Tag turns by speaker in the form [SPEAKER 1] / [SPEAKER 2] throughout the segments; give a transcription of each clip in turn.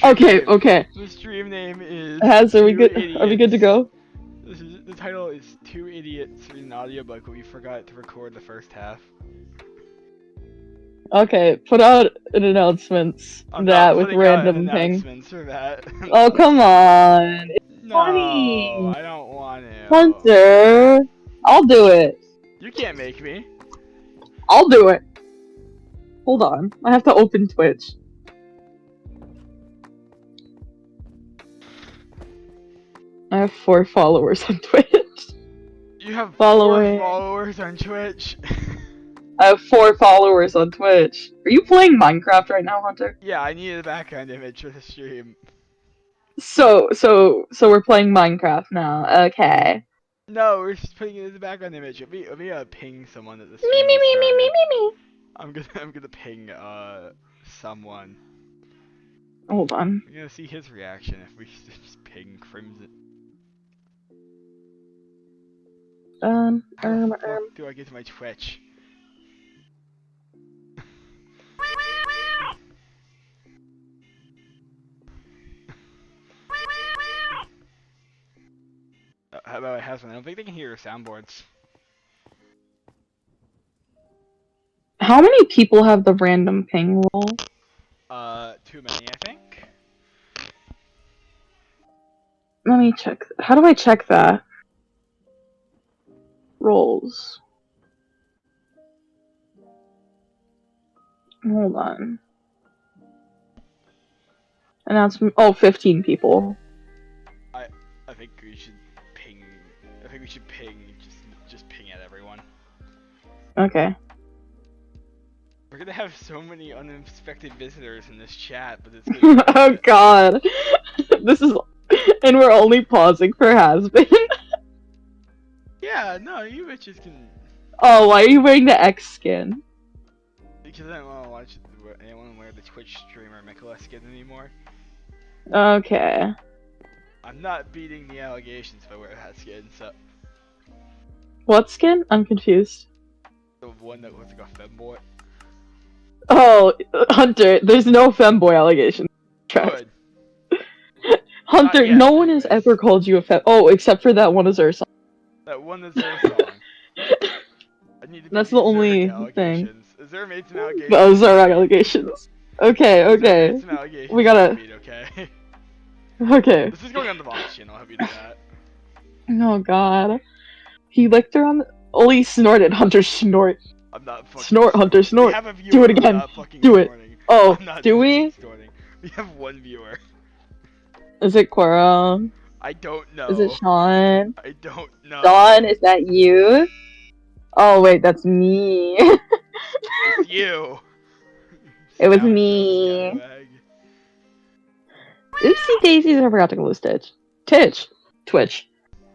[SPEAKER 1] Okay.
[SPEAKER 2] The stream name is
[SPEAKER 1] Are we
[SPEAKER 2] Two
[SPEAKER 1] good?
[SPEAKER 2] Idiots.
[SPEAKER 1] Are we good to go?
[SPEAKER 2] The title is Two Idiots Read an Audiobook, but we forgot to record the first half.
[SPEAKER 1] Okay, put out an announcements
[SPEAKER 2] I'm not
[SPEAKER 1] that with
[SPEAKER 2] putting out an
[SPEAKER 1] random ping.
[SPEAKER 2] announcements for that.
[SPEAKER 1] Oh, come on. It's
[SPEAKER 2] No,
[SPEAKER 1] funny.
[SPEAKER 2] I don't want to.
[SPEAKER 1] Hunter. I'll do it.
[SPEAKER 2] You can't make me.
[SPEAKER 1] I'll do it. Hold on. I have to open Twitch. I have 4 followers on Twitch.
[SPEAKER 2] You have
[SPEAKER 1] Following.
[SPEAKER 2] 4 followers on Twitch.
[SPEAKER 1] I have 4 followers on Twitch. Are you playing Minecraft right now, Hunter?
[SPEAKER 2] Yeah, I need a background image for the stream.
[SPEAKER 1] So we're playing Minecraft now. Okay.
[SPEAKER 2] No, we're just putting it as a background image. Let me ping someone that the
[SPEAKER 1] Me
[SPEAKER 2] stream
[SPEAKER 1] me
[SPEAKER 2] has
[SPEAKER 1] me me me
[SPEAKER 2] started.
[SPEAKER 1] me me.
[SPEAKER 2] I'm gonna ping someone.
[SPEAKER 1] Hold on.
[SPEAKER 2] I'm gonna see his reaction if we just ping Crimson. How the fuck do I get to my Twitch? How about I have one? I don't think they can hear your soundboards.
[SPEAKER 1] How many people have the random ping roll?
[SPEAKER 2] Too many, I think.
[SPEAKER 1] Let me check. How do I check that? Rolls. Hold on. Announcement. Oh, 15 people.
[SPEAKER 2] I think we should ping. I think we should ping. Just ping at everyone.
[SPEAKER 1] Okay.
[SPEAKER 2] We're gonna have so many unexpected visitors in this chat, but it's gonna be
[SPEAKER 1] Oh god. This is. And we're only pausing for has been.
[SPEAKER 2] Yeah, no, you bitches can.
[SPEAKER 1] Oh, why are you wearing the X skin?
[SPEAKER 2] Because I don't want to watch anyone wear the Twitch streamer Mikola skin anymore.
[SPEAKER 1] Okay.
[SPEAKER 2] I'm not beating the allegations if I wear that skin, so.
[SPEAKER 1] What skin? I'm confused.
[SPEAKER 2] The one that looks like a femboy.
[SPEAKER 1] Oh, Hunter, there's no femboy allegation.
[SPEAKER 2] Good.
[SPEAKER 1] Hunter,
[SPEAKER 2] Not yet,
[SPEAKER 1] no one has
[SPEAKER 2] anyways.
[SPEAKER 1] ever called you a fem. Oh, except for that one Azure song.
[SPEAKER 2] That one is their song. I need to beat
[SPEAKER 1] That's
[SPEAKER 2] the
[SPEAKER 1] the only
[SPEAKER 2] Zerg allegations. Zerg made some allegations.
[SPEAKER 1] Those are allegations. Okay,
[SPEAKER 2] Zerg
[SPEAKER 1] okay.
[SPEAKER 2] made some allegations.
[SPEAKER 1] We gotta.
[SPEAKER 2] Beat, okay.
[SPEAKER 1] Okay.
[SPEAKER 2] This is going on the Vox channel. I'll help you do that.
[SPEAKER 1] Oh god. He licked her on the. Oli snorted. Hunter snort.
[SPEAKER 2] I'm not fucking.
[SPEAKER 1] Snort, Hunter, snort.
[SPEAKER 2] We have a viewer.
[SPEAKER 1] Do it
[SPEAKER 2] I'm
[SPEAKER 1] again.
[SPEAKER 2] not fucking
[SPEAKER 1] Do it.
[SPEAKER 2] snorting.
[SPEAKER 1] Oh,
[SPEAKER 2] I'm not
[SPEAKER 1] do we?
[SPEAKER 2] Snorting. We have one viewer.
[SPEAKER 1] Is it Quora?
[SPEAKER 2] I don't know.
[SPEAKER 1] Is it Sean?
[SPEAKER 2] I don't know.
[SPEAKER 1] Sean, is that you? Oh wait, that's me.
[SPEAKER 2] It's you.
[SPEAKER 1] It was
[SPEAKER 2] Scoundrel
[SPEAKER 1] me.
[SPEAKER 2] scallywag.
[SPEAKER 1] Oopsie daisies, I forgot to close Twitch. Twitch.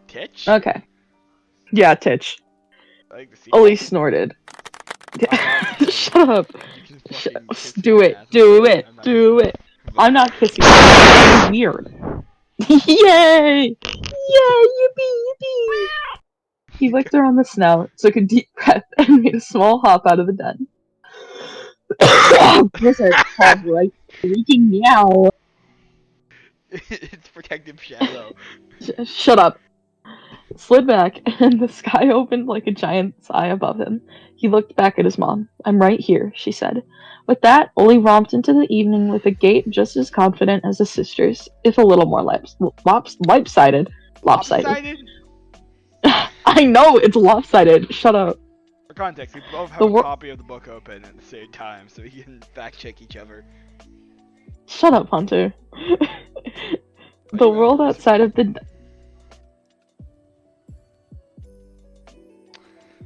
[SPEAKER 2] Titch?
[SPEAKER 1] Okay. Yeah, Titch.
[SPEAKER 2] I like to see.
[SPEAKER 1] Oli snorted.
[SPEAKER 2] I'm not
[SPEAKER 1] Shut up.
[SPEAKER 2] You can fucking kiss
[SPEAKER 1] Do
[SPEAKER 2] my
[SPEAKER 1] it.
[SPEAKER 2] ass.
[SPEAKER 1] Do it.
[SPEAKER 2] I'm not
[SPEAKER 1] Do
[SPEAKER 2] doing
[SPEAKER 1] it. I'm not kissing you. That's weird. Yay! Yay! Yippee! Yippee! He licked her on the snout, took a deep breath, and made a small hop out of the den. Blizzard called right freaking meow.
[SPEAKER 2] It's protective shadow.
[SPEAKER 1] Shut up. Slid back, and the sky opened like a giant sigh above him. He looked back at his mom. I'm right here, she said. With that, Oli romped into the evening with a gait just as confident as his sister's, if a little more lopsided.
[SPEAKER 2] Lopsided?
[SPEAKER 1] I know, it's lopsided. Shut up.
[SPEAKER 2] For context, we both have a copy of the book open at the same time, so we can fact check each other.
[SPEAKER 1] Shut up, Hunter. The world outside of the...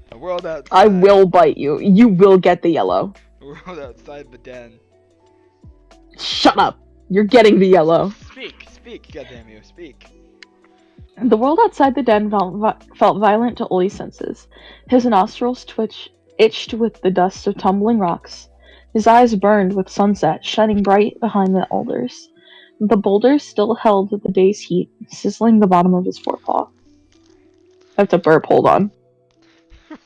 [SPEAKER 2] The world outside.
[SPEAKER 1] I will bite you. You will get the yellow.
[SPEAKER 2] The world outside the den.
[SPEAKER 1] Shut up. You're getting the yellow.
[SPEAKER 2] Speak, goddamn you, speak.
[SPEAKER 1] The world outside the den felt violent to Oli's senses. His nostrils itched with the dust of tumbling rocks. His eyes burned with sunset, shining bright behind the alders. The boulders still held the day's heat, sizzling the bottom of his forepaw. I have to burp, hold on.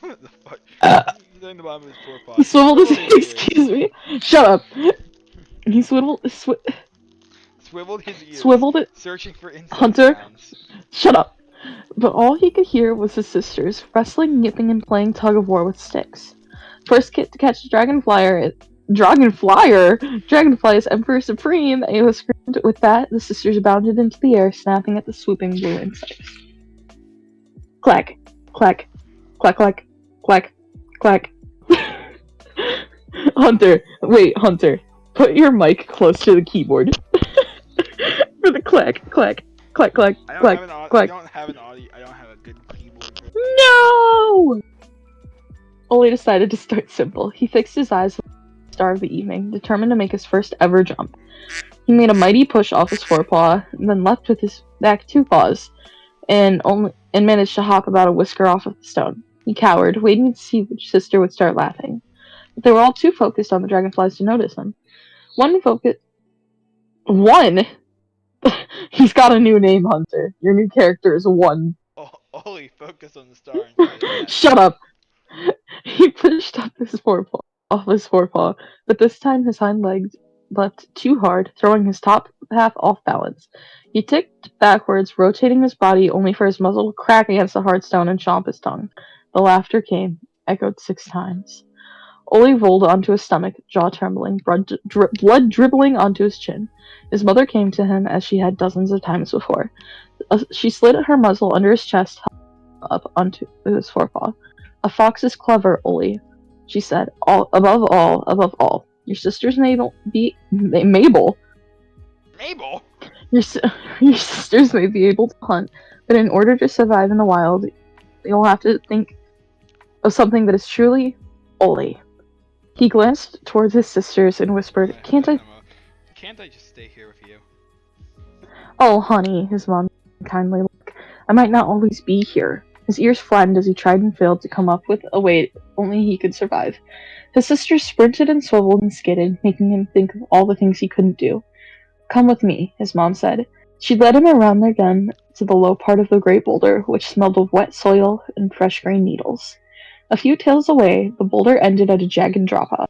[SPEAKER 2] What the fuck? The bottom of his forepaw.
[SPEAKER 1] He swiveled his... Excuse me. Shut up. He swiveled...
[SPEAKER 2] swiveled his ears,
[SPEAKER 1] swiveled it.
[SPEAKER 2] searching for insect
[SPEAKER 1] Hunter,
[SPEAKER 2] sounds.
[SPEAKER 1] shut up. But all he could hear was his sisters, wrestling, yipping, and playing tug-of-war with sticks. First kit to catch Dragonfly is Emperor Supreme, Ayo screamed. With that, the sisters bounded into the air, snapping at the swooping blue insects. Clack, clack, clack, clack, clack, clack. Hunter, put your mic close to the keyboard. For the clack, clack, clack, clack, clack, clack.
[SPEAKER 2] I don't have a good keyboard.
[SPEAKER 1] No! Oli decided to start simple. He fixed his eyes on the star of the evening, determined to make his first ever jump. He made a mighty push off his forepaw, then leapt with his back 2 paws, and managed to hop about a whisker off of the stone. He cowered, waiting to see which sister would start laughing. But they were all too focused on the dragonflies to notice him. One? He's got a new name, Hunter. Your new character is One.
[SPEAKER 2] Oh, Ollie, focus on the star and try to laugh.
[SPEAKER 1] Shut up! He pushed up off his forepaw, but this time his hind legs leapt too hard, throwing his top half off balance. He ticked backwards, rotating his body only for his muzzle to crack against the hard stone and chomp his tongue. The laughter came, echoed 6 times. Oli rolled onto his stomach, jaw trembling, blood dribbling onto his chin. His mother came to him as she had dozens of times before. She slid her muzzle under his chest, up onto his forepaw. A fox is clever, Oli, she said. Above all. Your sisters Mabel.
[SPEAKER 2] Mabel?
[SPEAKER 1] Your sisters may be able to hunt, but in order to survive in the wild, you'll have to think of something that is truly Oli. He glanced towards his sisters and whispered,
[SPEAKER 2] Can't I just stay here with you?
[SPEAKER 1] Oh, honey, his mom kindly looked. I might not always be here. His ears flattened as he tried and failed to come up with a way only he could survive. His sisters sprinted and swiveled and skidded, making him think of all the things he couldn't do. Come with me, his mom said. She led him around their den to the low part of the great boulder, which smelled of wet soil and fresh green needles. A few tails away, the boulder ended at a jagged dropout,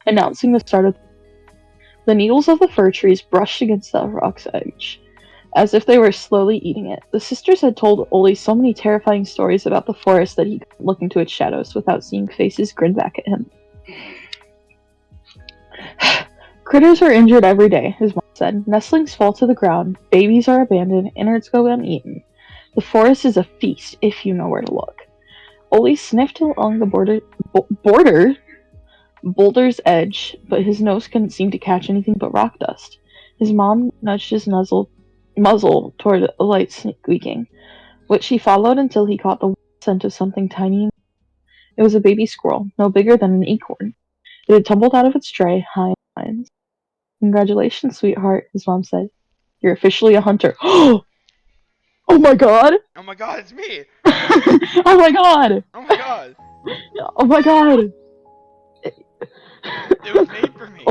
[SPEAKER 1] announcing the start of the needles of the fir trees brushed against the rock's edge, as if they were slowly eating it. The sisters had told Oli so many terrifying stories about the forest that he couldn't look into its shadows without seeing faces grin back at him. Critters are injured every day, his mom said. Nestlings fall to the ground, babies are abandoned, innards go uneaten. The forest is a feast, if you know where to look. Oli sniffed along the boulder's edge, but his nose couldn't seem to catch anything but rock dust. His mom nudged his muzzle toward a light squeaking, which he followed until he caught the scent of something tiny. It was a baby squirrel, no bigger than an acorn. It had tumbled out of its tray, high in the vines. Congratulations, sweetheart, his mom said. You're officially a hunter. Oh my god!
[SPEAKER 2] Oh my god, it's me!
[SPEAKER 1] Oh my god!
[SPEAKER 2] Oh my god!
[SPEAKER 1] Oh my god!
[SPEAKER 2] It was made for me!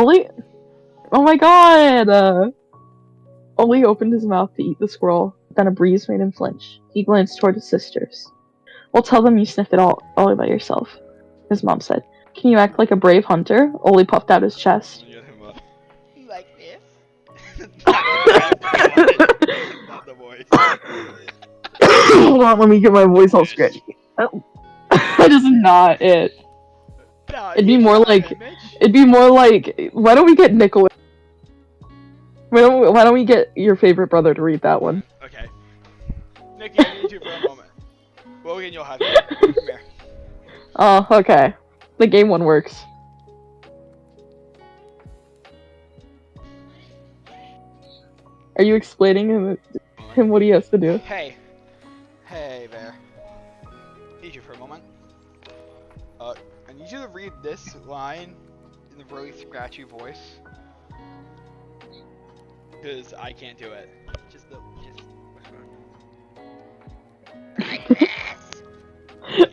[SPEAKER 1] Oh my god! Oli opened his mouth to eat the squirrel, then a breeze made him flinch. He glanced toward his sisters. Well, tell them you sniffed it all by yourself, his mom said. Can you act like a brave hunter? Oli puffed out his chest.
[SPEAKER 2] Like this? Not the voice.
[SPEAKER 1] Hold on, let me get my voice all scratchy. That is not it.
[SPEAKER 2] No,
[SPEAKER 1] It'd be more like, why don't we get Nicholas? Why don't we get your favorite brother to read that one?
[SPEAKER 2] Okay. Nikki, I need you for a moment. Logan, you'll have it. Come here.
[SPEAKER 1] Oh, okay. The game one works. Are you explaining him what he has to do?
[SPEAKER 2] Hey there. Need you for a moment. I need you to read this line in a really scratchy voice. Because I can't do it.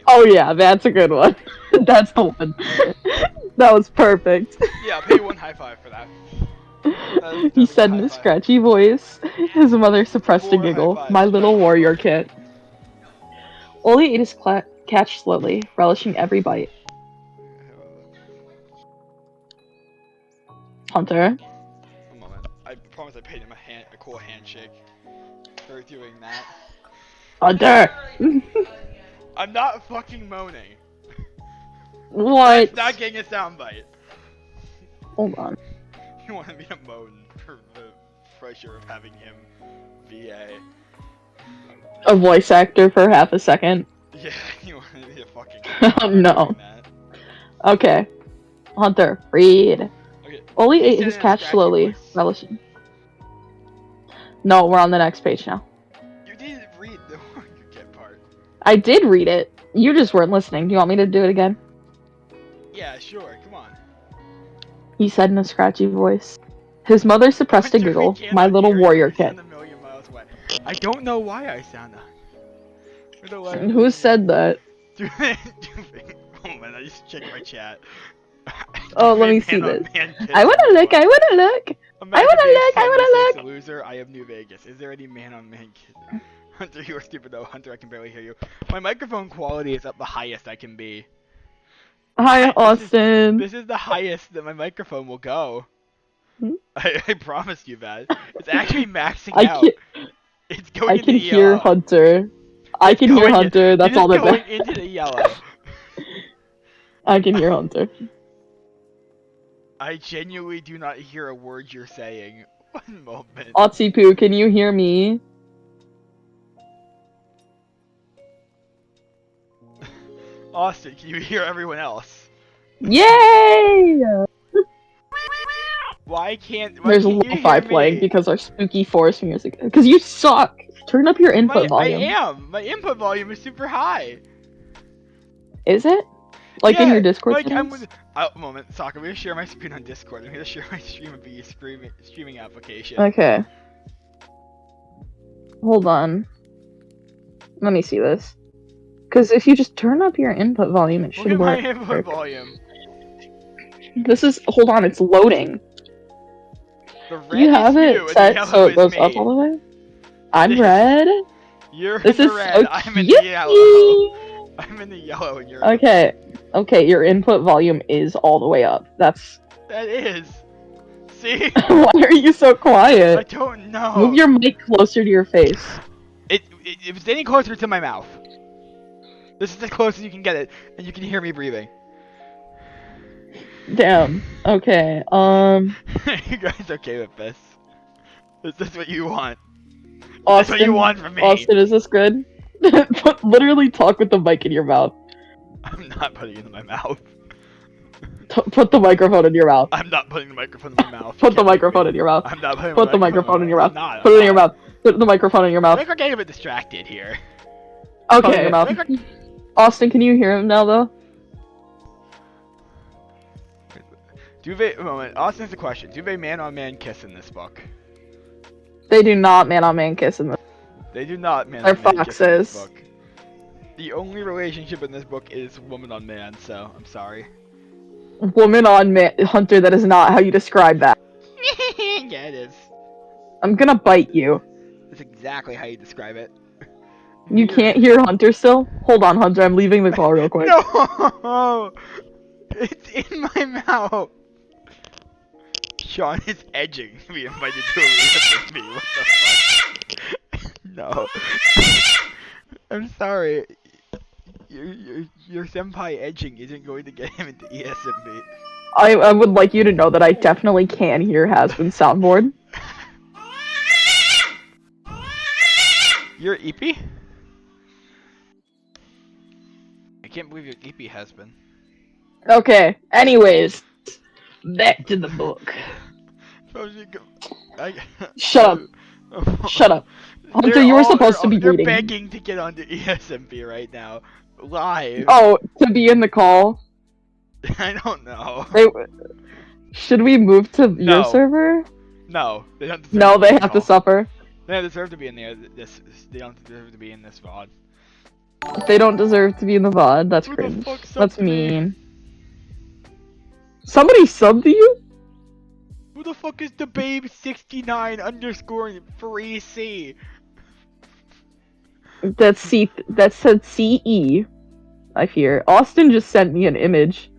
[SPEAKER 1] Oh yeah, that's a good one. That's the one. That was perfect.
[SPEAKER 2] Yeah, I'll pay you 1 high five for that.
[SPEAKER 1] He said in a scratchy voice. His mother suppressed a giggle. My little warrior kit. Oli ate his catch slowly, relishing every bite. Hunter.
[SPEAKER 2] A moment. promise I paid him a cool handshake for doing that.
[SPEAKER 1] Hunter!
[SPEAKER 2] I'm not fucking moaning.
[SPEAKER 1] What?
[SPEAKER 2] That's not getting a soundbite.
[SPEAKER 1] Hold on.
[SPEAKER 2] You wanted me to moan for the pressure of having him be
[SPEAKER 1] A voice actor for half a second.
[SPEAKER 2] Yeah, you wanted me to fucking
[SPEAKER 1] Oh no.
[SPEAKER 2] that.
[SPEAKER 1] Okay. Hunter, read.
[SPEAKER 2] Okay.
[SPEAKER 1] Oli
[SPEAKER 2] He
[SPEAKER 1] ate
[SPEAKER 2] said
[SPEAKER 1] his
[SPEAKER 2] in a
[SPEAKER 1] catch
[SPEAKER 2] scratchy
[SPEAKER 1] slowly,
[SPEAKER 2] voice.
[SPEAKER 1] relishing. No, we're on the next page now.
[SPEAKER 2] You didn't read the one you get part.
[SPEAKER 1] I did read it. You just weren't listening. Do you want me to do it again?
[SPEAKER 2] Yeah, sure, come on.
[SPEAKER 1] He said in a scratchy voice. His mother suppressed a
[SPEAKER 2] Hunter, we
[SPEAKER 1] giggle.
[SPEAKER 2] cannot
[SPEAKER 1] My little
[SPEAKER 2] hear you.
[SPEAKER 1] warrior
[SPEAKER 2] You
[SPEAKER 1] kid.
[SPEAKER 2] sound a million miles away. I don't know why I sound
[SPEAKER 1] Who said that?
[SPEAKER 2] Oh man, I just checked my chat.
[SPEAKER 1] Oh, let me see
[SPEAKER 2] Man on
[SPEAKER 1] this.
[SPEAKER 2] man kiss
[SPEAKER 1] I wanna
[SPEAKER 2] in
[SPEAKER 1] look,
[SPEAKER 2] this
[SPEAKER 1] I
[SPEAKER 2] one.
[SPEAKER 1] wanna look!
[SPEAKER 2] Imagine being
[SPEAKER 1] I wanna
[SPEAKER 2] 76
[SPEAKER 1] look!
[SPEAKER 2] loser. I am New Vegas. Is there any man on man kiss? Hunter, you are stupid though. Hunter, I can barely hear you. My microphone quality is at the highest I can be.
[SPEAKER 1] Hi, Austin.
[SPEAKER 2] This is the highest that my microphone will go.
[SPEAKER 1] Hmm?
[SPEAKER 2] I promise you that. It's actually maxing
[SPEAKER 1] I
[SPEAKER 2] out.
[SPEAKER 1] can,
[SPEAKER 2] It's going
[SPEAKER 1] I
[SPEAKER 2] into
[SPEAKER 1] can
[SPEAKER 2] the
[SPEAKER 1] hear
[SPEAKER 2] yellow.
[SPEAKER 1] Hunter. I
[SPEAKER 2] It's
[SPEAKER 1] can hear
[SPEAKER 2] going
[SPEAKER 1] Hunter,
[SPEAKER 2] it
[SPEAKER 1] that's
[SPEAKER 2] is
[SPEAKER 1] all that
[SPEAKER 2] going
[SPEAKER 1] matters.
[SPEAKER 2] into the yellow.
[SPEAKER 1] I can hear Hunter.
[SPEAKER 2] I genuinely do not hear a word you're saying. One moment.
[SPEAKER 1] Otsi-poo, can you hear me?
[SPEAKER 2] Austin, can you hear everyone else?
[SPEAKER 1] Yay!
[SPEAKER 2] Why can't
[SPEAKER 1] There's
[SPEAKER 2] you
[SPEAKER 1] lo-fi
[SPEAKER 2] hear
[SPEAKER 1] playing
[SPEAKER 2] me?
[SPEAKER 1] because our spooky forest music. Because you suck! Turn up your input volume.
[SPEAKER 2] My input volume is super high.
[SPEAKER 1] Is it? Like in your Discord settings?
[SPEAKER 2] Moment, Sokka, I'm gonna share my screen on Discord. I'm gonna share my stream via streaming application.
[SPEAKER 1] Okay. Hold on. Let me see this. Because if you just turn up your input volume, it should
[SPEAKER 2] Look at my
[SPEAKER 1] work.
[SPEAKER 2] input volume.
[SPEAKER 1] This is. Hold on, it's loading.
[SPEAKER 2] The red
[SPEAKER 1] You have
[SPEAKER 2] is
[SPEAKER 1] it
[SPEAKER 2] you and the
[SPEAKER 1] set
[SPEAKER 2] yellow
[SPEAKER 1] so it
[SPEAKER 2] is
[SPEAKER 1] goes
[SPEAKER 2] me.
[SPEAKER 1] up all the way? I'm red.
[SPEAKER 2] You're
[SPEAKER 1] This
[SPEAKER 2] in the
[SPEAKER 1] is
[SPEAKER 2] red.
[SPEAKER 1] so
[SPEAKER 2] I'm
[SPEAKER 1] cute.
[SPEAKER 2] in the yellow. I'm in the yellow and you're in
[SPEAKER 1] Okay. Okay, your input volume is all the way up. That's.
[SPEAKER 2] That is. See?
[SPEAKER 1] Why are you so
[SPEAKER 2] I
[SPEAKER 1] quiet?
[SPEAKER 2] don't know.
[SPEAKER 1] Move your mic closer to your face.
[SPEAKER 2] It was any closer to my mouth. This is as close as you can get it, and you can hear me breathing.
[SPEAKER 1] Damn. Okay.
[SPEAKER 2] You guys okay with this? Is this what you want? That's what you
[SPEAKER 1] Austin.
[SPEAKER 2] want from me.
[SPEAKER 1] Austin, is this good? Literally talk with the mic in your mouth.
[SPEAKER 2] I'm not putting it in my mouth.
[SPEAKER 1] Put the microphone in your mouth.
[SPEAKER 2] I'm not putting the microphone in my mouth.
[SPEAKER 1] Put the microphone in your mouth.
[SPEAKER 2] I'm not putting
[SPEAKER 1] Put the
[SPEAKER 2] my
[SPEAKER 1] microphone in your mouth.
[SPEAKER 2] I'm not.
[SPEAKER 1] Put it in your mouth. Put the microphone in your
[SPEAKER 2] I
[SPEAKER 1] mouth.
[SPEAKER 2] think we're getting a bit distracted here.
[SPEAKER 1] Okay. Your mouth. Austin, can you hear him now, though?
[SPEAKER 2] Moment. Austin has a question. Do they man-on-man kiss in this book?
[SPEAKER 1] They do not man-on-man kiss in this.
[SPEAKER 2] They do not man-on-man kiss in this book. The only relationship in this book is woman-on-man, so I'm sorry.
[SPEAKER 1] Woman on man. Hunter, that is not how you describe that.
[SPEAKER 2] Yeah, it is.
[SPEAKER 1] I'm gonna bite you.
[SPEAKER 2] That's exactly how you describe it.
[SPEAKER 1] You can't hear Hunter still? Hold on, Hunter, I'm leaving the call real quick.
[SPEAKER 2] No! It's in my mouth! Sean is edging to be invited to a reunion with me. What the fuck? No. I'm sorry. Your senpai edging isn't going to get him into ESMB.
[SPEAKER 1] I would like you to know that I definitely can hear Hasbin's soundboard.
[SPEAKER 2] You're Eepy? I can't believe your Eepy has been.
[SPEAKER 1] Okay, anyways. Back to the book. Shut up. Shut up. Hunter, you were supposed to be reading.
[SPEAKER 2] They're begging to get onto ESMB right now. Live.
[SPEAKER 1] Oh, to be in the call?
[SPEAKER 2] I don't know.
[SPEAKER 1] Should we move to your server?
[SPEAKER 2] No, they don't deserve
[SPEAKER 1] No, they have to suffer.
[SPEAKER 2] They don't deserve to be in there. They don't deserve to be in this VOD.
[SPEAKER 1] They don't deserve to be in the VOD. That's
[SPEAKER 2] Who
[SPEAKER 1] cringe.
[SPEAKER 2] the fuck subbed
[SPEAKER 1] That's
[SPEAKER 2] to me?
[SPEAKER 1] mean. Somebody subbed to you?
[SPEAKER 2] Who the fuck is the babe 69 underscore 3C?
[SPEAKER 1] That said CE. I fear. Austin just sent me an image.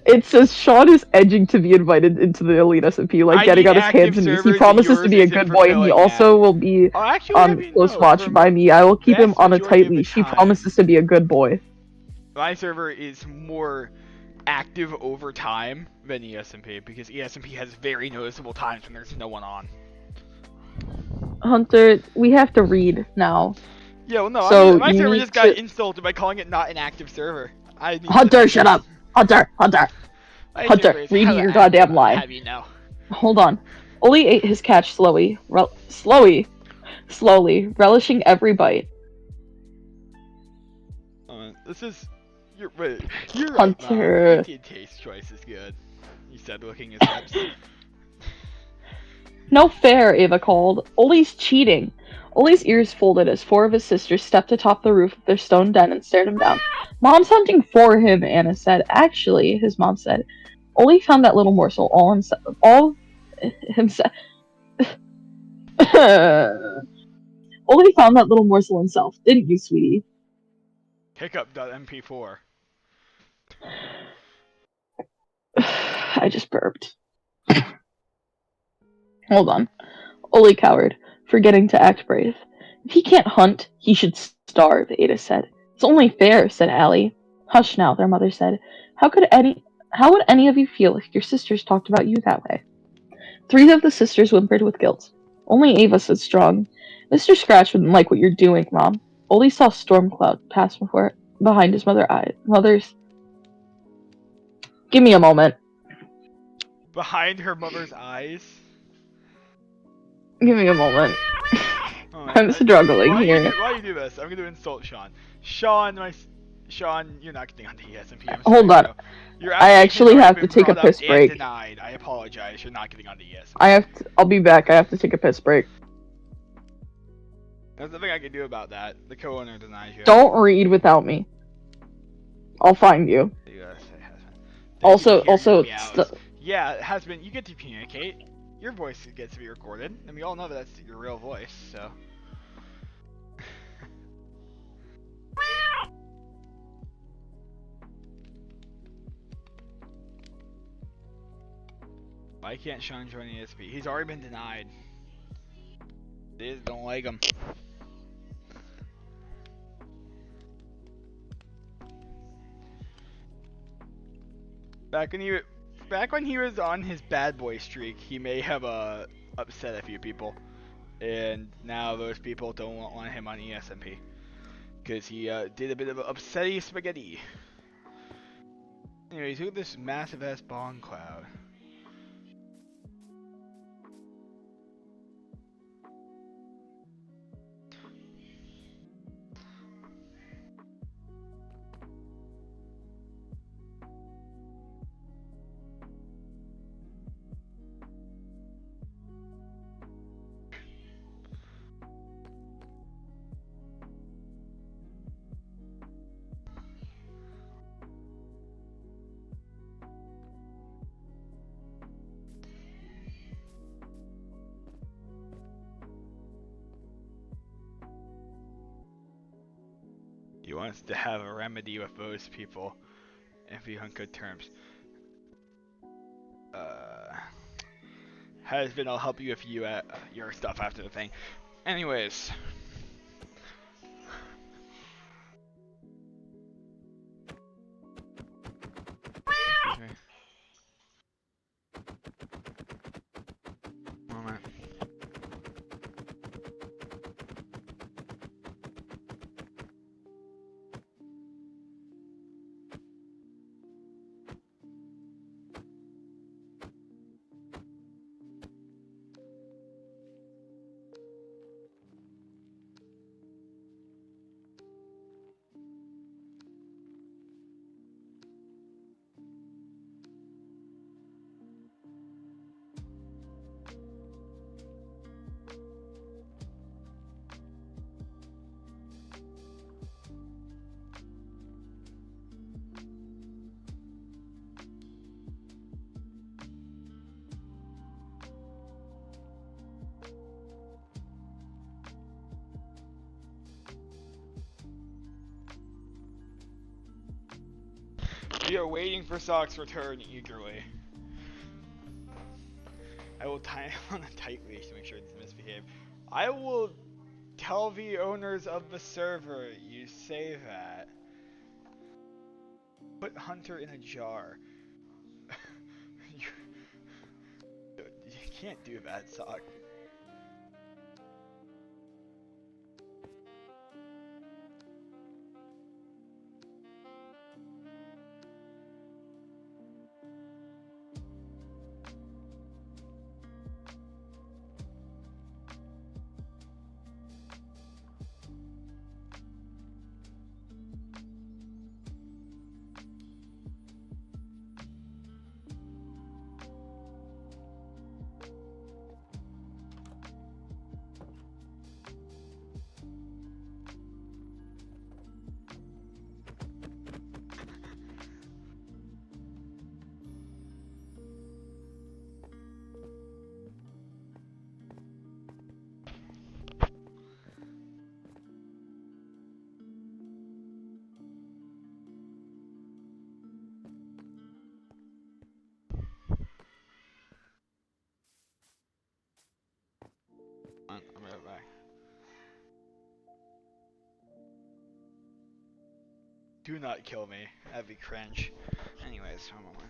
[SPEAKER 1] It says Sean is edging to be invited into the Elite SMP, like
[SPEAKER 2] I
[SPEAKER 1] getting
[SPEAKER 2] need
[SPEAKER 1] on his hands
[SPEAKER 2] active
[SPEAKER 1] and knees. He
[SPEAKER 2] servers and
[SPEAKER 1] promises to
[SPEAKER 2] yours
[SPEAKER 1] be a
[SPEAKER 2] isn't
[SPEAKER 1] good boy, and he
[SPEAKER 2] fulfilling that.
[SPEAKER 1] also will be
[SPEAKER 2] I'll actually have
[SPEAKER 1] on
[SPEAKER 2] you
[SPEAKER 1] close
[SPEAKER 2] know,
[SPEAKER 1] watch
[SPEAKER 2] from
[SPEAKER 1] by me. I will keep him
[SPEAKER 2] vast
[SPEAKER 1] on a
[SPEAKER 2] majority
[SPEAKER 1] tight
[SPEAKER 2] of the
[SPEAKER 1] leash. He
[SPEAKER 2] time,
[SPEAKER 1] promises to be a good boy.
[SPEAKER 2] my server is more active over time than ESMP because ESMP has very noticeable times when there's no one on.
[SPEAKER 1] Hunter, we have to read now.
[SPEAKER 2] Yeah, well, no,
[SPEAKER 1] So
[SPEAKER 2] my
[SPEAKER 1] you
[SPEAKER 2] server
[SPEAKER 1] need
[SPEAKER 2] just got
[SPEAKER 1] to.
[SPEAKER 2] insulted by calling it not an active server. I need to
[SPEAKER 1] Hunter, shut
[SPEAKER 2] update.
[SPEAKER 1] up! Hunter!
[SPEAKER 2] My server
[SPEAKER 1] Hunter,
[SPEAKER 2] is
[SPEAKER 1] read
[SPEAKER 2] hella
[SPEAKER 1] your
[SPEAKER 2] active,
[SPEAKER 1] goddamn
[SPEAKER 2] I'll
[SPEAKER 1] lie.
[SPEAKER 2] have you know.
[SPEAKER 1] Hold on. Oli ate his catch slowly, relishing every bite.
[SPEAKER 2] This is. Wait, you're right, Mom. It
[SPEAKER 1] Hunter.
[SPEAKER 2] did taste twice as good. He said, licking his lips.
[SPEAKER 1] No fair, Ava called. Oli's cheating. Oli's ears folded as four of his sisters stepped atop the roof of their stone den and stared him down. Mom's hunting for him, Anna said. Actually, his mom said. Oli found that little morsel all himself. Oli found that little morsel himself, didn't you, sweetie?
[SPEAKER 2] Hiccup.mp4.
[SPEAKER 1] I just burped. Hold on. Oli cowered, forgetting to act brave. If he can't hunt, he should starve, Ada said. It's only fair, said Allie. Hush now, their mother said. How would any of you feel if your sisters talked about you that way? Three of the sisters whimpered with guilt. Only Ava said strong. Mr. Scratch wouldn't like what you're doing, Mom. Oli saw Stormcloud pass behind his mother's. Give me a moment.
[SPEAKER 2] Behind her mother's eyes?
[SPEAKER 1] Give me a moment.
[SPEAKER 2] Oh,
[SPEAKER 1] I'm struggling here.
[SPEAKER 2] why you do this? I'm gonna insult Sean. Sean, you're not getting on the ESMP. I'm sorry,
[SPEAKER 1] Hold on.
[SPEAKER 2] bro. Your
[SPEAKER 1] I
[SPEAKER 2] application has
[SPEAKER 1] actually
[SPEAKER 2] already
[SPEAKER 1] have to
[SPEAKER 2] been
[SPEAKER 1] take a
[SPEAKER 2] brought up
[SPEAKER 1] piss
[SPEAKER 2] and
[SPEAKER 1] break.
[SPEAKER 2] denied. I apologize. You're not getting on the ESMP.
[SPEAKER 1] I'll be back. I have to take a piss break.
[SPEAKER 2] There's nothing I can do about that. The co-owner denies you.
[SPEAKER 1] Don't read without me. I'll find you.
[SPEAKER 2] They can hear your
[SPEAKER 1] Also,
[SPEAKER 2] meows. Yeah, it has been. You get to communicate. Your voice gets to be recorded, and we all know that that's your real voice. So. Why can't Sean join ESP? He's already been denied. They just don't like him. Back when he was on his bad boy streak, he may have upset a few people, and now those people don't want him on ESMP because he did a bit of upsetty spaghetti. Anyways, look at this massive ass bong cloud. He wants to have a remedy with those people and be on good terms. Husband, I'll help you with your stuff after the thing. Anyways. Excuse me. Moment. We are waiting for Sock's return eagerly. I will tie him on a tight leash to make sure he doesn't misbehave. I will tell the owners of the server you say that. Put Hunter in a jar. you, you can't do that, Sock. I'm right back. Do not kill me. That'd be cringe. Anyways, one moment.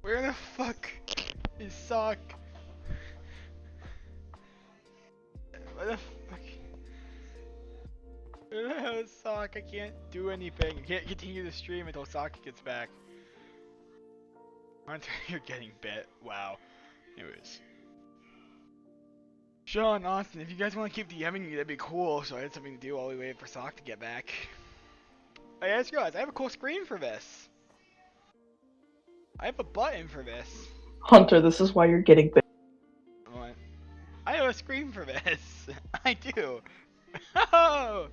[SPEAKER 2] Where the fuck is Sock? What the fuck? Where the hell is Sock? I can't do anything. I can't continue the stream until Sock gets back. Hunter, you're getting bit. Wow. Anyways. Sean, Austin, if you guys want to keep DMing me, that'd be cool, so I had something to do while we waited for Sock to get back. I just realized I have a cool screen for this. I have a button for this.
[SPEAKER 1] Hunter, this is why you're getting bit.
[SPEAKER 2] What? I have a screen for this. I do. Oh!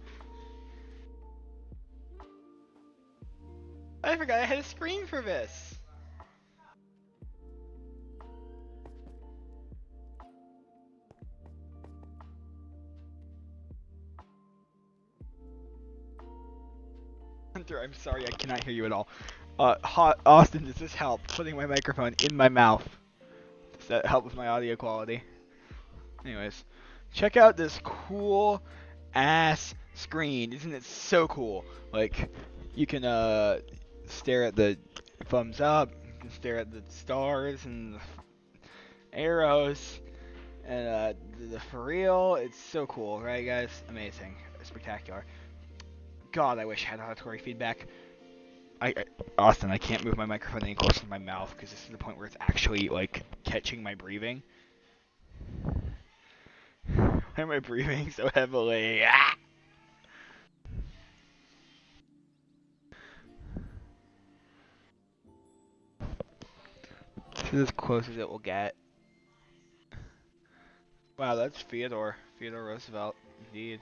[SPEAKER 2] I forgot I had a screen for this. Hunter, I'm sorry, I cannot hear you at all. Austin, does this help? Putting my microphone in my mouth. Does that help with my audio quality? Anyways, check out this cool ass screen. Isn't it so cool? Like, you can stare at the thumbs up, you can stare at the stars and the arrows, and for real, it's so cool, right guys? Amazing, spectacular. God, I wish I had auditory feedback. Austin, I can't move my microphone any closer to my mouth because this is the point where it's actually like catching my breathing. Why am I breathing so heavily? Ah! This is as close as it will get. Wow, that's Theodore Roosevelt, indeed.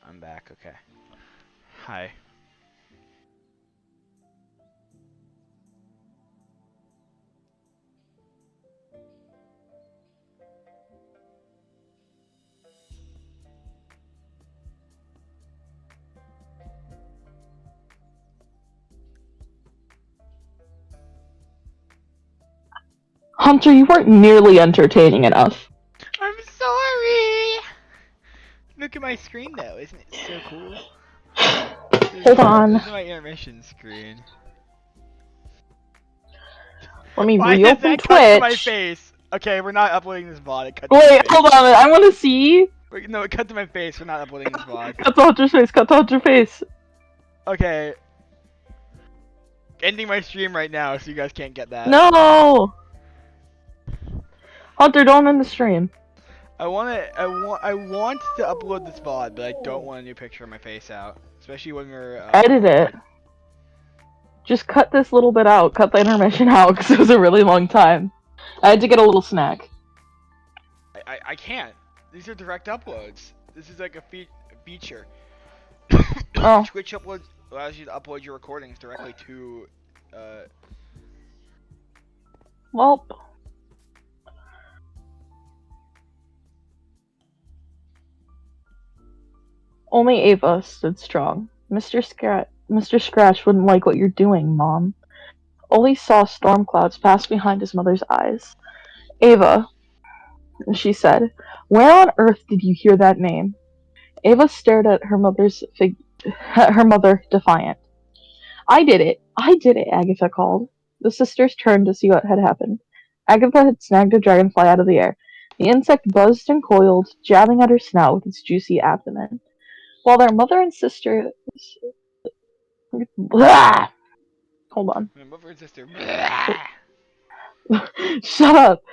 [SPEAKER 2] I'm back, okay. Hi.
[SPEAKER 1] Hunter, you weren't nearly entertaining enough.
[SPEAKER 2] I'm sorry. Look at my screen though, isn't it so cool?
[SPEAKER 1] Hold on.
[SPEAKER 2] This is my intermission screen.
[SPEAKER 1] Let me
[SPEAKER 2] Why does
[SPEAKER 1] reopen
[SPEAKER 2] that cut to my
[SPEAKER 1] Twitch.
[SPEAKER 2] face? Okay, we're not uploading this VOD. It cut to my
[SPEAKER 1] Wait,
[SPEAKER 2] face.
[SPEAKER 1] hold on. I want to see.
[SPEAKER 2] No, it cut to my face. We're not uploading this VOD.
[SPEAKER 1] Cut to Hunter's face. Cut to Hunter's face.
[SPEAKER 2] Okay. Ending my stream right now so you guys can't get that.
[SPEAKER 1] No! Hunter, don't end the stream.
[SPEAKER 2] I want to upload this VOD, but I don't want a new picture of my face out. Especially when we're...
[SPEAKER 1] Edit it. Just cut this little bit out. Cut the intermission out, because it was a really long time. I had to get a little snack.
[SPEAKER 2] I can't. These are direct uploads. This is like a feature.
[SPEAKER 1] Oh.
[SPEAKER 2] Twitch uploads allows you to upload your recordings directly to...
[SPEAKER 1] Well... Only Ava stood strong. Mr. Scratch wouldn't like what you're doing, Mom. Ollie saw storm clouds pass behind his mother's eyes. Ava, she said, where on earth did you hear that name? Ava stared at her mother, defiant. I did it, Agatha called. The sisters turned to see what had happened. Agatha had snagged a dragonfly out of the air. The insect buzzed and coiled, jabbing at her snout with its juicy abdomen. While their mother and sister... Blah! Hold on.
[SPEAKER 2] My mother and sister...
[SPEAKER 1] Shut up!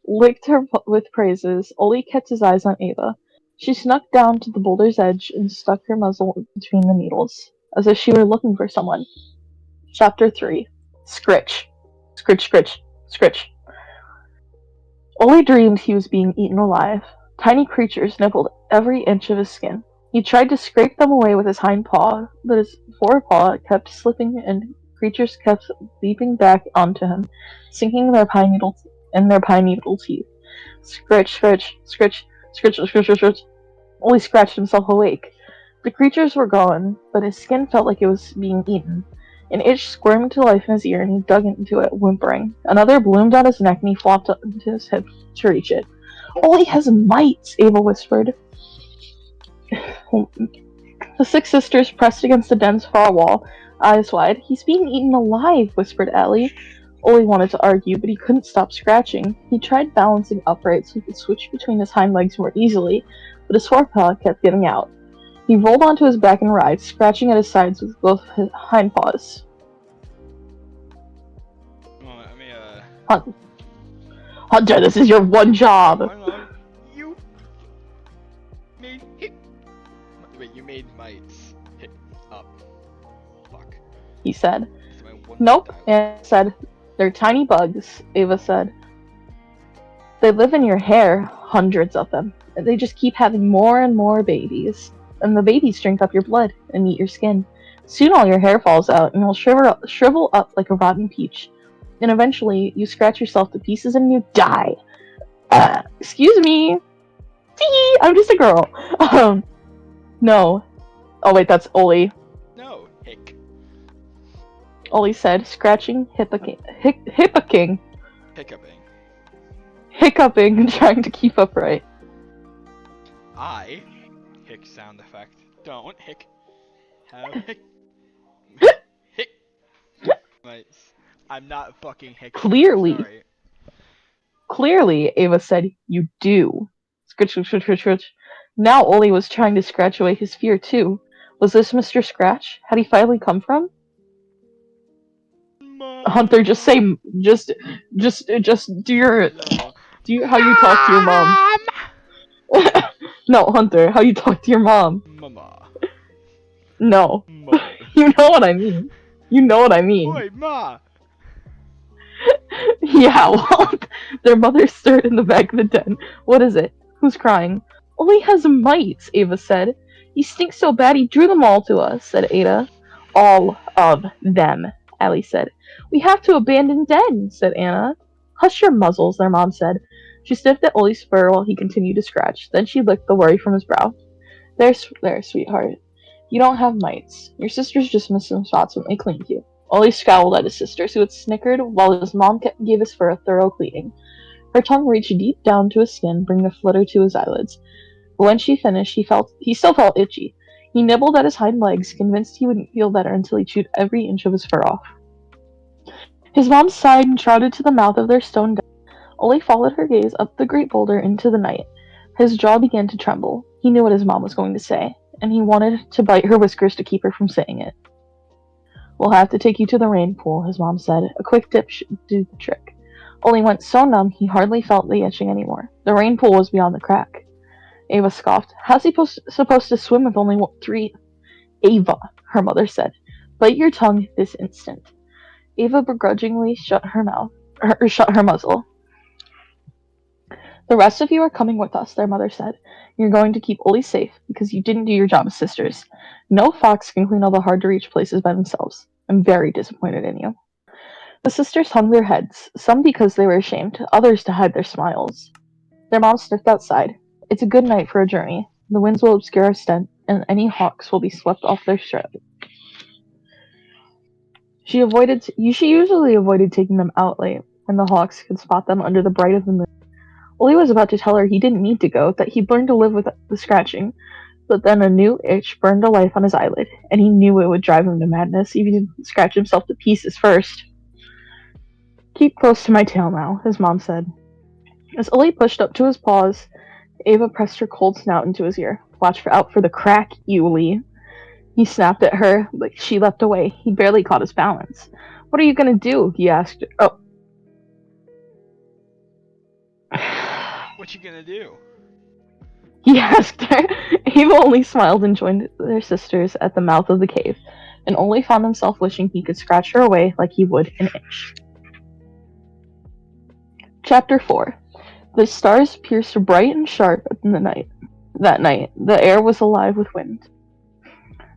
[SPEAKER 1] Licked her with praises, Ollie kept his eyes on Ava. She snuck down to the boulder's edge and stuck her muzzle between the needles, as if she were looking for someone. Chapter 3. Scritch. Scritch, scritch, scritch. Ollie dreamed he was being eaten alive. Tiny creatures nibbled every inch of his skin. He tried to scrape them away with his hind paw, but his forepaw kept slipping and creatures kept leaping back onto him, sinking their pine needle teeth. Scritch, scritch, scritch, scritch, scritch, scritch, scritch. Ollie scratched himself awake. The creatures were gone, but his skin felt like it was being eaten. An itch squirmed to life in his ear, and he dug into it, whimpering. Another bloomed out his neck, and he flopped up into his hip to reach it. Ollie has mites, Ava whispered. The six sisters pressed against the den's far wall, eyes wide. He's being eaten alive, whispered Allie. Ollie wanted to argue, but he couldn't stop scratching. He tried balancing upright so he could switch between his hind legs more easily, but his forepaw kept giving out. He rolled onto his back and writhed, scratching at his sides with both his hind paws. Hunter, this is your one job!
[SPEAKER 2] You made mites hit up. Fuck.
[SPEAKER 1] He said. Nope, Anna said. They're tiny bugs, Ava said. They live in your hair, hundreds of them. And they just keep having more and more babies. And the babies drink up your blood and eat your skin. Soon all your hair falls out and will shrivel up like a rotten peach. And eventually you scratch yourself to pieces and you die. Excuse me. Tee, I'm just a girl. No. Oh wait, that's Ollie.
[SPEAKER 2] No, hick.
[SPEAKER 1] Ollie said, scratching, hiccuping, trying to keep upright.
[SPEAKER 2] Hick sound effect. Don't hick. Have hick. Hick. I'm not fucking hick.
[SPEAKER 1] Clearly, Ava said, you do. Scritch, scritch, scritch, scritch. Now Ollie was trying to scratch away his fear too. Was this Mr. Scratch? Had he finally come from?
[SPEAKER 2] Mom.
[SPEAKER 1] Hunter, just say, just do your, how you talk to your mom. No, Hunter, how you talk to your mom.
[SPEAKER 2] Mama.
[SPEAKER 1] No.
[SPEAKER 2] Mother.
[SPEAKER 1] You know what I mean. You know what I mean.
[SPEAKER 2] Boy, ma.
[SPEAKER 1] Yeah, well, their mother stirred in the back of the den. What is it? Who's crying? Ollie has mites, Ava said. He stinks so bad he drew them all to us, said Ada. All of them, Allie said. We have to abandon den, said Anna. Hush your muzzles, their mom said. She sniffed at Ollie's fur while he continued to scratch. Then she licked the worry from his brow. There, sweetheart. You don't have mites. Your sisters just missed some spots when they cleaned you. Ollie scowled at his sisters, who had snickered while his mom gave his fur a thorough cleaning. Her tongue reached deep down to his skin, bringing a flutter to his eyelids. But when she finished, he still felt itchy. He nibbled at his hind legs, convinced he wouldn't feel better until he chewed every inch of his fur off. His mom sighed and trotted to the mouth of their stone den. Ollie followed her gaze up the great boulder into the night. His jaw began to tremble. He knew what his mom was going to say, and he wanted to bite her whiskers to keep her from saying it. "We'll have to take you to the rain pool," his mom said. "A quick dip should do the trick." Ollie went so numb he hardly felt the itching anymore. The rain pool was beyond the crack. Ava scoffed. "How's he supposed to swim with only three?" "Ava," her mother said. "Bite your tongue this instant." Ava begrudgingly shut her muzzle. "The rest of you are coming with us," their mother said. "You're going to keep Ollie safe, because you didn't do your job as sisters. No fox can clean all the hard-to-reach places by themselves. I'm very disappointed in you." The sisters hung their heads, some because they were ashamed, others to hide their smiles. Their mom sniffed outside. "It's a good night for a journey. The winds will obscure our scent, and any hawks will be swept off their trail." She usually avoided taking them out late, when the hawks could spot them under the bright of the moon. Ollie was about to tell her he didn't need to go, that he'd learned to live with the scratching, but then a new itch burned a life on his eyelid, and he knew it would drive him to madness if he didn't scratch himself to pieces first. "Keep close to my tail now," his mom said. As Ollie pushed up to his paws, Ava pressed her cold snout into his ear. "Watch out for the crack, Uli." He snapped at her, but she leapt away. He barely caught his balance. "What are you going to do?" he asked. "Oh."
[SPEAKER 2] What you gonna do?
[SPEAKER 1] He asked her. Ava only smiled and joined their sisters at the mouth of the cave, and Ollie found himself wishing he could scratch her away like he would an itch. Chapter 4. The stars pierced bright and sharp in the night. That night, the air was alive with wind.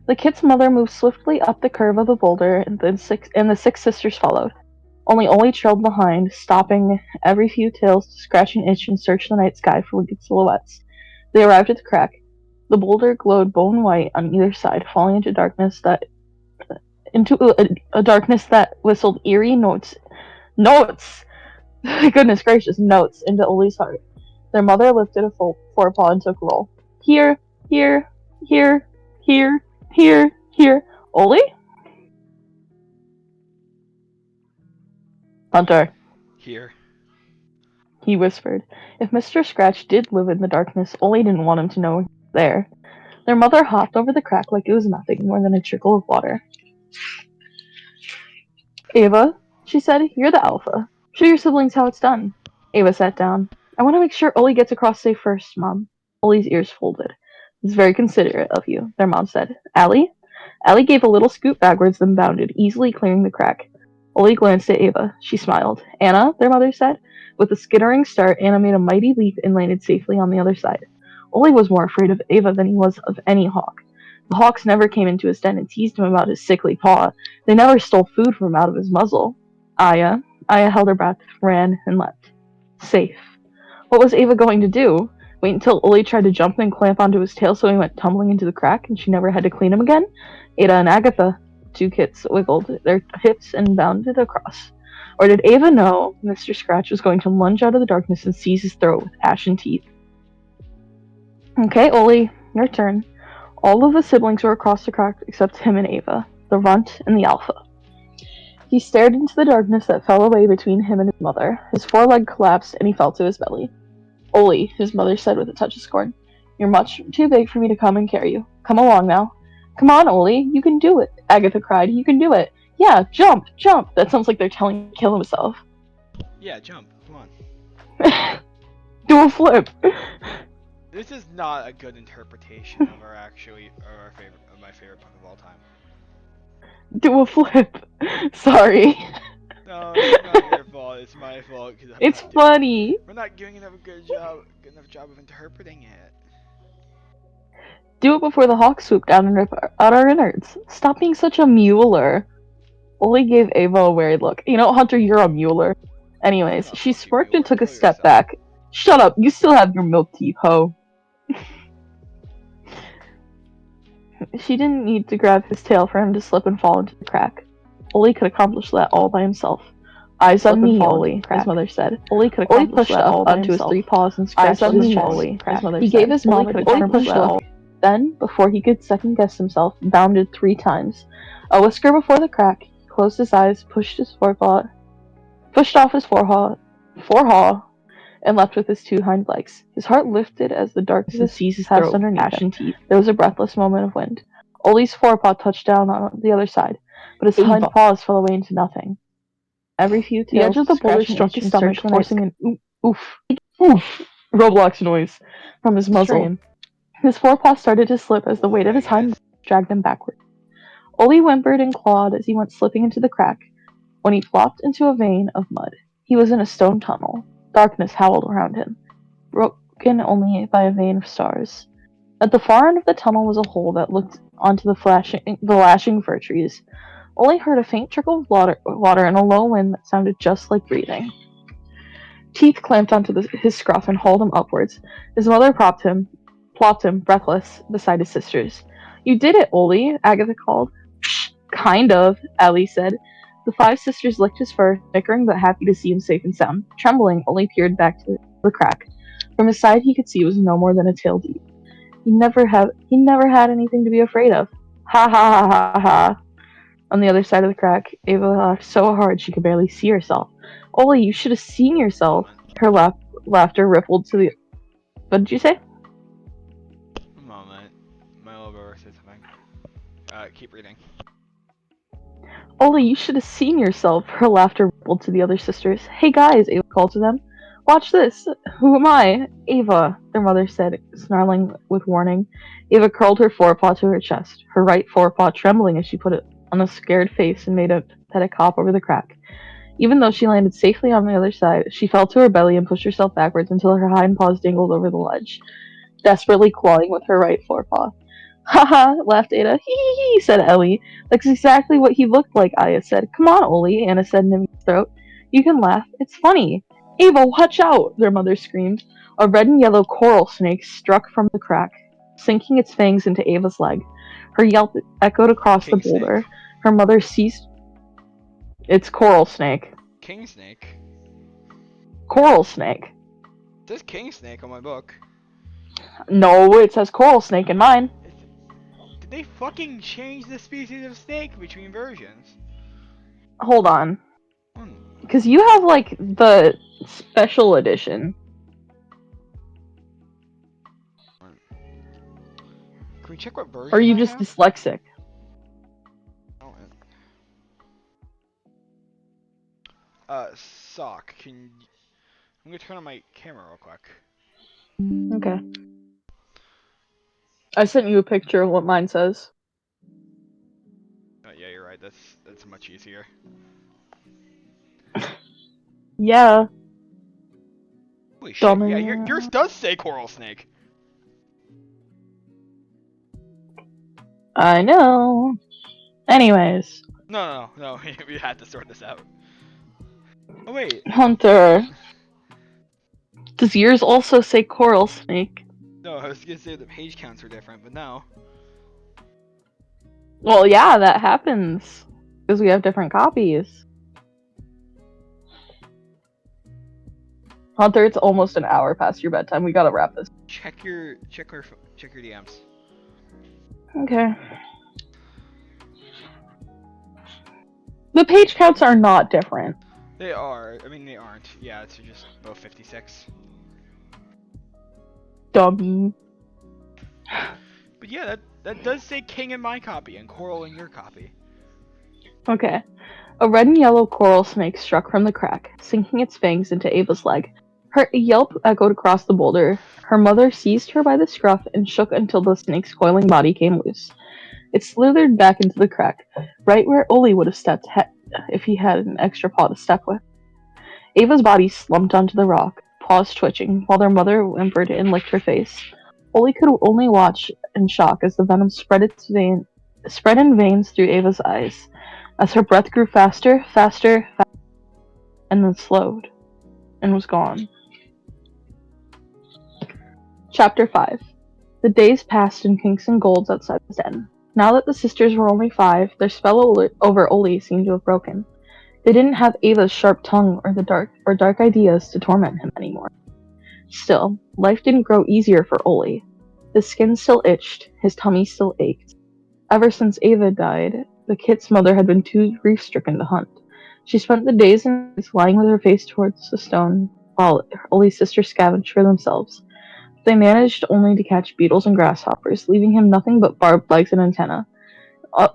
[SPEAKER 1] The kid's mother moved swiftly up the curve of the boulder, and the six sisters followed. Only Ollie trailed behind, stopping every few tails to scratch an itch and search the night sky for wicked silhouettes. They arrived at the crack. The boulder glowed bone white on either side, falling into a darkness that whistled eerie notes. Notes! Goodness gracious, notes into Ollie's heart. Their mother lifted a forepaw and took roll. "Here, here, here, here, here. Ollie?" "Hunter,"
[SPEAKER 2] Here.
[SPEAKER 1] he whispered. If Mr. Scratch did live in the darkness, Ollie didn't want him to know he was there. Their mother hopped over the crack like it was nothing more than a trickle of water. "Ava," she said, "you're the alpha. Show your siblings how it's done." Ava sat down. "I want to make sure Ollie gets across safe first, Mom." Ollie's ears folded. "It's very considerate of you," their mom said. "Allie?" Allie gave a little scoot backwards, then bounded, easily clearing the crack. Ollie glanced at Ava. She smiled. "Anna," their mother said. With a skittering start, Anna made a mighty leap and landed safely on the other side. Ollie was more afraid of Ava than he was of any hawk. The hawks never came into his den and teased him about his sickly paw. They never stole food from out of his muzzle. Aya. Aya held her breath, ran, and leapt. Safe. What was Ava going to do? Wait until Ollie tried to jump and clamp onto his tail so he went tumbling into the crack and she never had to clean him again? Ada and Agatha, two kits, wiggled their hips and bounded across. Or did Ava know Mr. Scratch was going to lunge out of the darkness and seize his throat with ashen teeth? "Okay, Ollie, your turn." All of the siblings were across the crack except him and Ava, the runt and the alpha. He stared into the darkness that fell away between him and his mother. His foreleg collapsed and he fell to his belly. "Ollie," his mother said with a touch of scorn, "you're much too big for me to come and carry you. Come along now." "Come on, Ollie, you can do it," Agatha cried. "You can do it. Yeah, jump, jump." That sounds like they're telling him to kill himself.
[SPEAKER 2] Yeah, jump. Come on.
[SPEAKER 1] Do a flip.
[SPEAKER 2] This is not a good interpretation of my favorite book of all time.
[SPEAKER 1] Do a flip. Sorry.
[SPEAKER 2] No, it's not your fault. It's my fault because
[SPEAKER 1] It's funny.
[SPEAKER 2] we're not doing enough good enough job of interpreting it.
[SPEAKER 1] Do it before the hawks swoop down and rip out our innards. Stop being such a mueller. Ollie gave Ava a wary look. "You know, Hunter, you're a mueller." Anyways,
[SPEAKER 2] Shut up,
[SPEAKER 1] she
[SPEAKER 2] fucking
[SPEAKER 1] smirked and
[SPEAKER 2] Mueller.
[SPEAKER 1] took a
[SPEAKER 2] Kill
[SPEAKER 1] step
[SPEAKER 2] yourself.
[SPEAKER 1] back. "Shut up, you still have your milk teeth, ho." She didn't need to grab his tail for him to slip and fall into the crack. Oli could accomplish that all by himself. Eyes on me, Oli, his mother said. Oli pushed up onto his 3 paws and scratched his chest. He gave his mom a determined look. Then, before he could second-guess himself, bounded 3 times. A whisker before the crack, he closed his eyes, pushed off his forepaw, and left with his 2 hind legs. His heart lifted as the darkness of seas passed underneath him. There was a breathless moment of wind. Oli's forepaw touched down on the other side, but his hind paws fell away into nothing. Every few tails, the edge of the boulder struck his stomach, forcing an oof Roblox noise from his muzzle. His forepaw started to slip as the weight of his hind dragged him backward. Oli whimpered and clawed as he went slipping into the crack. When he flopped into a vein of mud, he was in a stone tunnel. Darkness howled around him, broken only by a vein of stars. At the far end of the tunnel was a hole that looked onto the lashing fir trees. Oli heard a faint trickle of water and a low wind that sounded just like breathing. Teeth clamped onto his scruff and hauled him upwards. His mother plopped him, breathless, beside his sisters. "You did it, Oli," Agatha called. "Psh, kind of," Ellie said. The 5 sisters licked his fur, snickering but happy to see him safe and sound. Trembling, Oli peered back to the crack. From his side, he could see it was no more than a tail deep. He never had anything to be afraid of. Ha ha ha ha ha. On the other side of the crack, Ava laughed so hard she could barely see herself. "Oli, you should have seen yourself." Her laughter rippled to the... What did you say?
[SPEAKER 2] A moment. My little brother said something. Keep reading.
[SPEAKER 1] "Oli, you should have seen yourself." Her laughter rippled to the other sisters. "Hey guys," Ava called to them. "Watch this." "Who am I?" "Ava," their mother said, snarling with warning. Ava curled her forepaw to her chest, her right forepaw trembling as she put it on a scared face and made a pathetic hop over the crack. Even though she landed safely on the other side, she fell to her belly and pushed herself backwards until her hind paws dangled over the ledge, desperately clawing with her right forepaw. "Haha," laughed Ada. "Hee hee hee," said Ellie. "That's exactly what he looked like," Aya said. "Come on, Oli," Anna said in Nimi's throat. "You can laugh. It's funny." "Ava, watch out!" their mother screamed. A red and yellow coral snake struck from the crack, sinking its fangs into Ava's leg. Her yelp echoed across the boulder.
[SPEAKER 2] Snake.
[SPEAKER 1] Her mother ceased... It's coral snake.
[SPEAKER 2] King snake?
[SPEAKER 1] Coral snake.
[SPEAKER 2] It says king snake on my book.
[SPEAKER 1] No, it says coral snake in mine.
[SPEAKER 2] Did they fucking change the species of snake between versions?
[SPEAKER 1] Hold on. Because you have, like, the special edition.
[SPEAKER 2] Can we check what version
[SPEAKER 1] Or are you
[SPEAKER 2] I
[SPEAKER 1] just
[SPEAKER 2] have?
[SPEAKER 1] dyslexic?
[SPEAKER 2] Sock, I'm gonna turn on my camera real quick.
[SPEAKER 1] Okay. I sent you a picture of what mine says.
[SPEAKER 2] Yeah, you're right. That's much easier.
[SPEAKER 1] Yeah.
[SPEAKER 2] Holy shit! Yeah, yours does say coral snake.
[SPEAKER 1] I know. Anyways.
[SPEAKER 2] No. We had to sort this out. Oh wait.
[SPEAKER 1] Hunter. Does yours also say coral snake?
[SPEAKER 2] No, I was gonna say the page counts were different, but no.
[SPEAKER 1] Well, yeah, that happens. Because we have different copies. Hunter, it's almost an hour past your bedtime. We gotta wrap this.
[SPEAKER 2] Check your DMs.
[SPEAKER 1] Okay. The page counts are not different.
[SPEAKER 2] They are. I mean, they aren't. Yeah, it's just both 56.
[SPEAKER 1] Dummy.
[SPEAKER 2] But yeah, that does say king in my copy and coral in your copy.
[SPEAKER 1] Okay. A red and yellow coral snake struck from the crack, sinking its fangs into Ava's leg. Her yelp echoed across the boulder. Her mother seized her by the scruff and shook until the snake's coiling body came loose. It slithered back into the crack, right where Oli would have stepped if he had an extra paw to step with. Ava's body slumped onto the rock, paws twitching, while their mother whimpered and licked her face. Oli could only watch in shock as the venom spread in veins through Ava's eyes, as her breath grew faster, and then slowed, and was gone. Chapter 5. The days passed in Kinks and Golds outside the den. Now that the sisters were only 5, their spell over Oli seemed to have broken. They didn't have Ava's sharp tongue or dark ideas to torment him anymore. Still, life didn't grow easier for Oli. His skin still itched, his tummy still ached. Ever since Ava died, the kit's mother had been too grief-stricken to hunt. She spent the days and nights lying with her face towards the stone while Oli's sisters scavenged for themselves. They managed only to catch beetles and grasshoppers, leaving him nothing but barbed legs and antennae.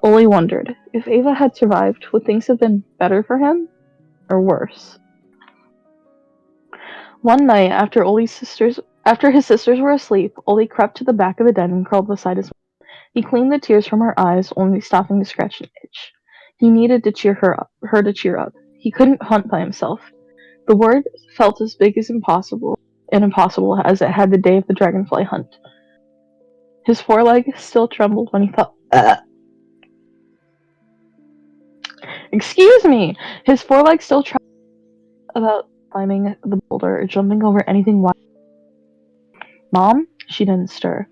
[SPEAKER 1] Oli wondered, if Ava had survived, would things have been better for him? Or worse? One night, after his sisters were asleep, Oli crept to the back of the den and curled beside his mom. He cleaned the tears from her eyes, only stopping to scratch an itch. He needed to cheer her to cheer up. He couldn't hunt by himself. The word felt as big as impossible as it had the day of the dragonfly hunt. His foreleg still trembled when he thought. Excuse me! His foreleg still trembled about climbing the boulder or jumping over anything wild. Mom? She didn't stir.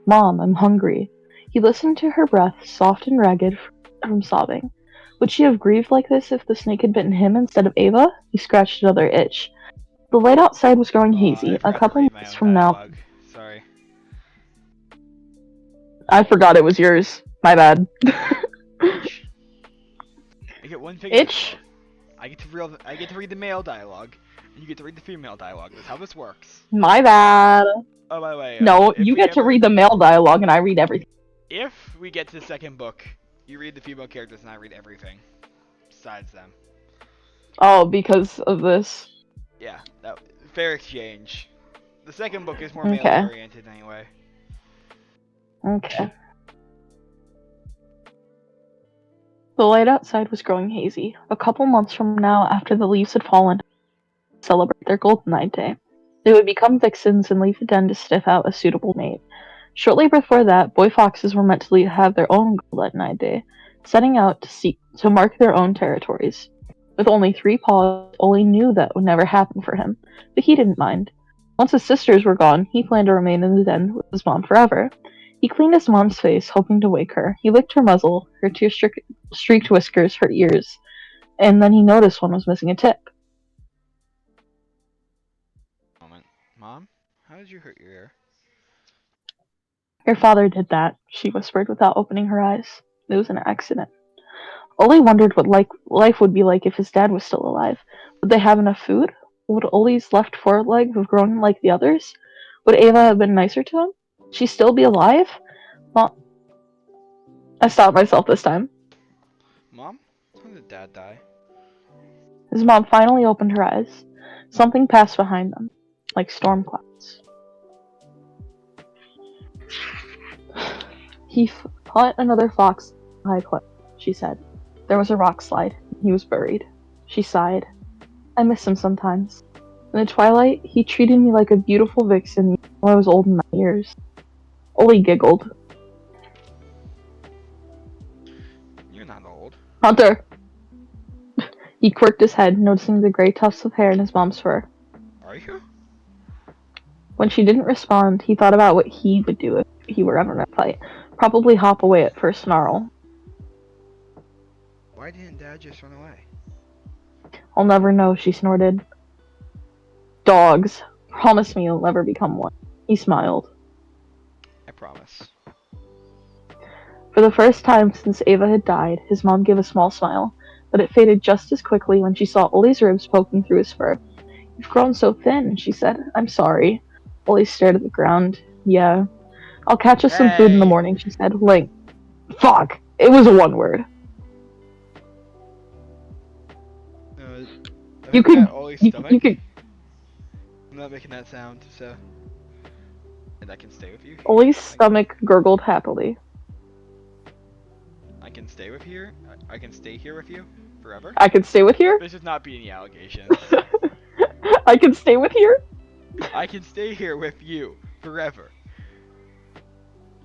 [SPEAKER 1] Mom, I'm hungry. He listened to her breath, soft and ragged from sobbing. Would she have grieved like this if the snake had bitten him instead of Ava? He scratched another itch. The light outside was growing hazy.
[SPEAKER 2] I
[SPEAKER 1] A
[SPEAKER 2] forgot to
[SPEAKER 1] couple
[SPEAKER 2] read my
[SPEAKER 1] minutes
[SPEAKER 2] own
[SPEAKER 1] from now.
[SPEAKER 2] dialogue. Sorry.
[SPEAKER 1] I forgot it was yours. My bad.
[SPEAKER 2] Itch. I get one figure.
[SPEAKER 1] Itch?
[SPEAKER 2] I get to read the male dialogue, and you get to read the female dialogue. That's how this works.
[SPEAKER 1] My bad.
[SPEAKER 2] Oh, by the way,
[SPEAKER 1] No,
[SPEAKER 2] if
[SPEAKER 1] you
[SPEAKER 2] we
[SPEAKER 1] get to
[SPEAKER 2] ever,
[SPEAKER 1] read the male dialogue and I read everything.
[SPEAKER 2] if we get to the second book, you read the female characters and I read everything besides them.
[SPEAKER 1] Oh, because of this.
[SPEAKER 2] Yeah, that fair exchange. The second book is more
[SPEAKER 1] Okay.
[SPEAKER 2] male oriented anyway.
[SPEAKER 1] Okay. The light outside was growing hazy. A couple months from now, after the leaves had fallen, to celebrate their golden night day. They would become vixens and leave the den to sniff out a suitable mate. Shortly before that, boy foxes were meant to have their own golden night day, setting out to mark their own territories. With only 3 paws, Oli knew that would never happen for him, but he didn't mind. Once his sisters were gone, he planned to remain in the den with his mom forever. He cleaned his mom's face, hoping to wake her. He licked her muzzle, her tear-streaked whiskers, her ears, and then he noticed one was missing a tip.
[SPEAKER 2] Moment, Mom, how did you hurt your ear?
[SPEAKER 1] Your father did that, she whispered without opening her eyes. It was an accident. Oli wondered what life would be like if his dad was still alive. Would they have enough food? Would Oli's left foreleg have grown like the others? Would Ava have been nicer to him? Would she still be alive? Well, I stopped myself this time.
[SPEAKER 2] Mom, how did Dad die?
[SPEAKER 1] His mom finally opened her eyes. Something passed behind them, like storm clouds. He fought another fox in the high cliff, she said. There was a rock slide. He was buried. She sighed. I miss him sometimes. In the twilight, he treated me like a beautiful vixen while I was old in my years. Oli giggled.
[SPEAKER 2] You're not old.
[SPEAKER 1] Hunter! He quirked his head, noticing the gray tufts of hair in his mom's fur.
[SPEAKER 2] Are you?
[SPEAKER 1] When she didn't respond, he thought about what he would do if he were ever in a fight. Probably hop away at first snarl.
[SPEAKER 2] Why didn't Dad just run away?
[SPEAKER 1] I'll never know, she snorted. Dogs. Promise me you'll never become one. He smiled.
[SPEAKER 2] I promise.
[SPEAKER 1] For the first time since Ava had died, his mom gave a small smile, but it faded just as quickly when she saw Oli's ribs poking through his fur. You've grown so thin, she said. I'm sorry. Oli stared at the ground. Yeah. I'll catch us some food in the morning, she said. Like, fuck! It was one word. You could. You could.
[SPEAKER 2] I'm not making that sound, so. And I can stay with you.
[SPEAKER 1] Oli's stomach gurgled happily.
[SPEAKER 2] I can stay with you. I can stay here with you forever.
[SPEAKER 1] I can stay with here.
[SPEAKER 2] There should not be any allegations.
[SPEAKER 1] I can stay with here.
[SPEAKER 2] I can stay here with you forever.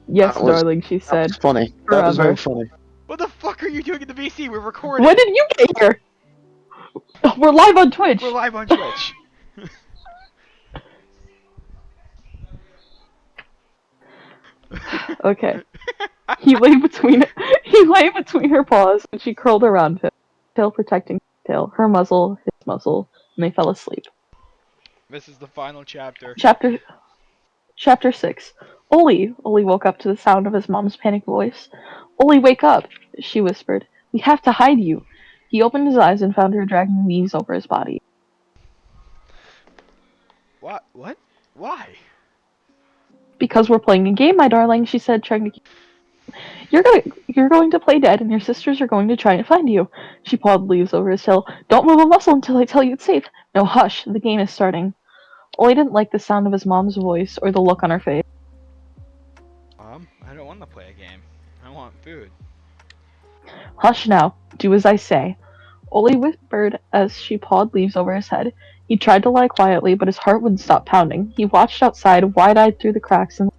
[SPEAKER 1] Yes, darling, she said.
[SPEAKER 3] That was funny.
[SPEAKER 1] Forever.
[SPEAKER 3] That was very funny.
[SPEAKER 2] What the fuck are you doing in the VC? We're recording.
[SPEAKER 1] When did you get here? We're live on Twitch.
[SPEAKER 2] We're live on Twitch.
[SPEAKER 1] Okay. He lay between he lay between her paws, and she curled around him, tail protecting his tail, her muzzle his muzzle, and they fell asleep.
[SPEAKER 2] This is the final chapter.
[SPEAKER 1] Chapter Chapter 6. Oli woke up to the sound of his mom's panicked voice. Oli, wake up, she whispered. We have to hide you. He opened his eyes and found her dragging leaves over his body.
[SPEAKER 2] What? What? Why?
[SPEAKER 1] Because we're playing a game, my darling, she said, trying to keep. You're going to play dead, and your sisters are going to try and find you. She pawed leaves over his tail. Don't move a muscle until I tell you it's safe. No, hush, the game is starting. Oli didn't like the sound of his mom's voice or the look on her face.
[SPEAKER 2] I don't want to play a game. I want food.
[SPEAKER 1] Hush now. Do as I say. Oli whispered as she pawed leaves over his head. He tried to lie quietly, but his heart wouldn't stop pounding. He watched outside, wide-eyed through the cracks, and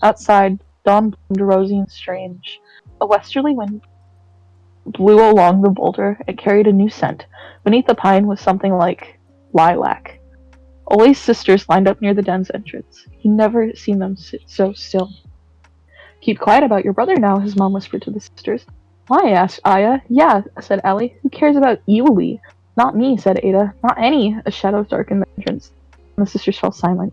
[SPEAKER 1] outside, dawn bloomed rosy and strange. A westerly wind blew along the boulder. It carried a new scent. Beneath the pine was something like lilac. Oli's sisters lined up near the den's entrance. He'd never seen them sit so still. Keep quiet about your brother now, his mom whispered to the sisters. Why? Asked Aya. Yeah, said Allie. Who cares about Uli? Not me, said Ada. Not any. A shadow darkened the entrance, and the sisters fell silent.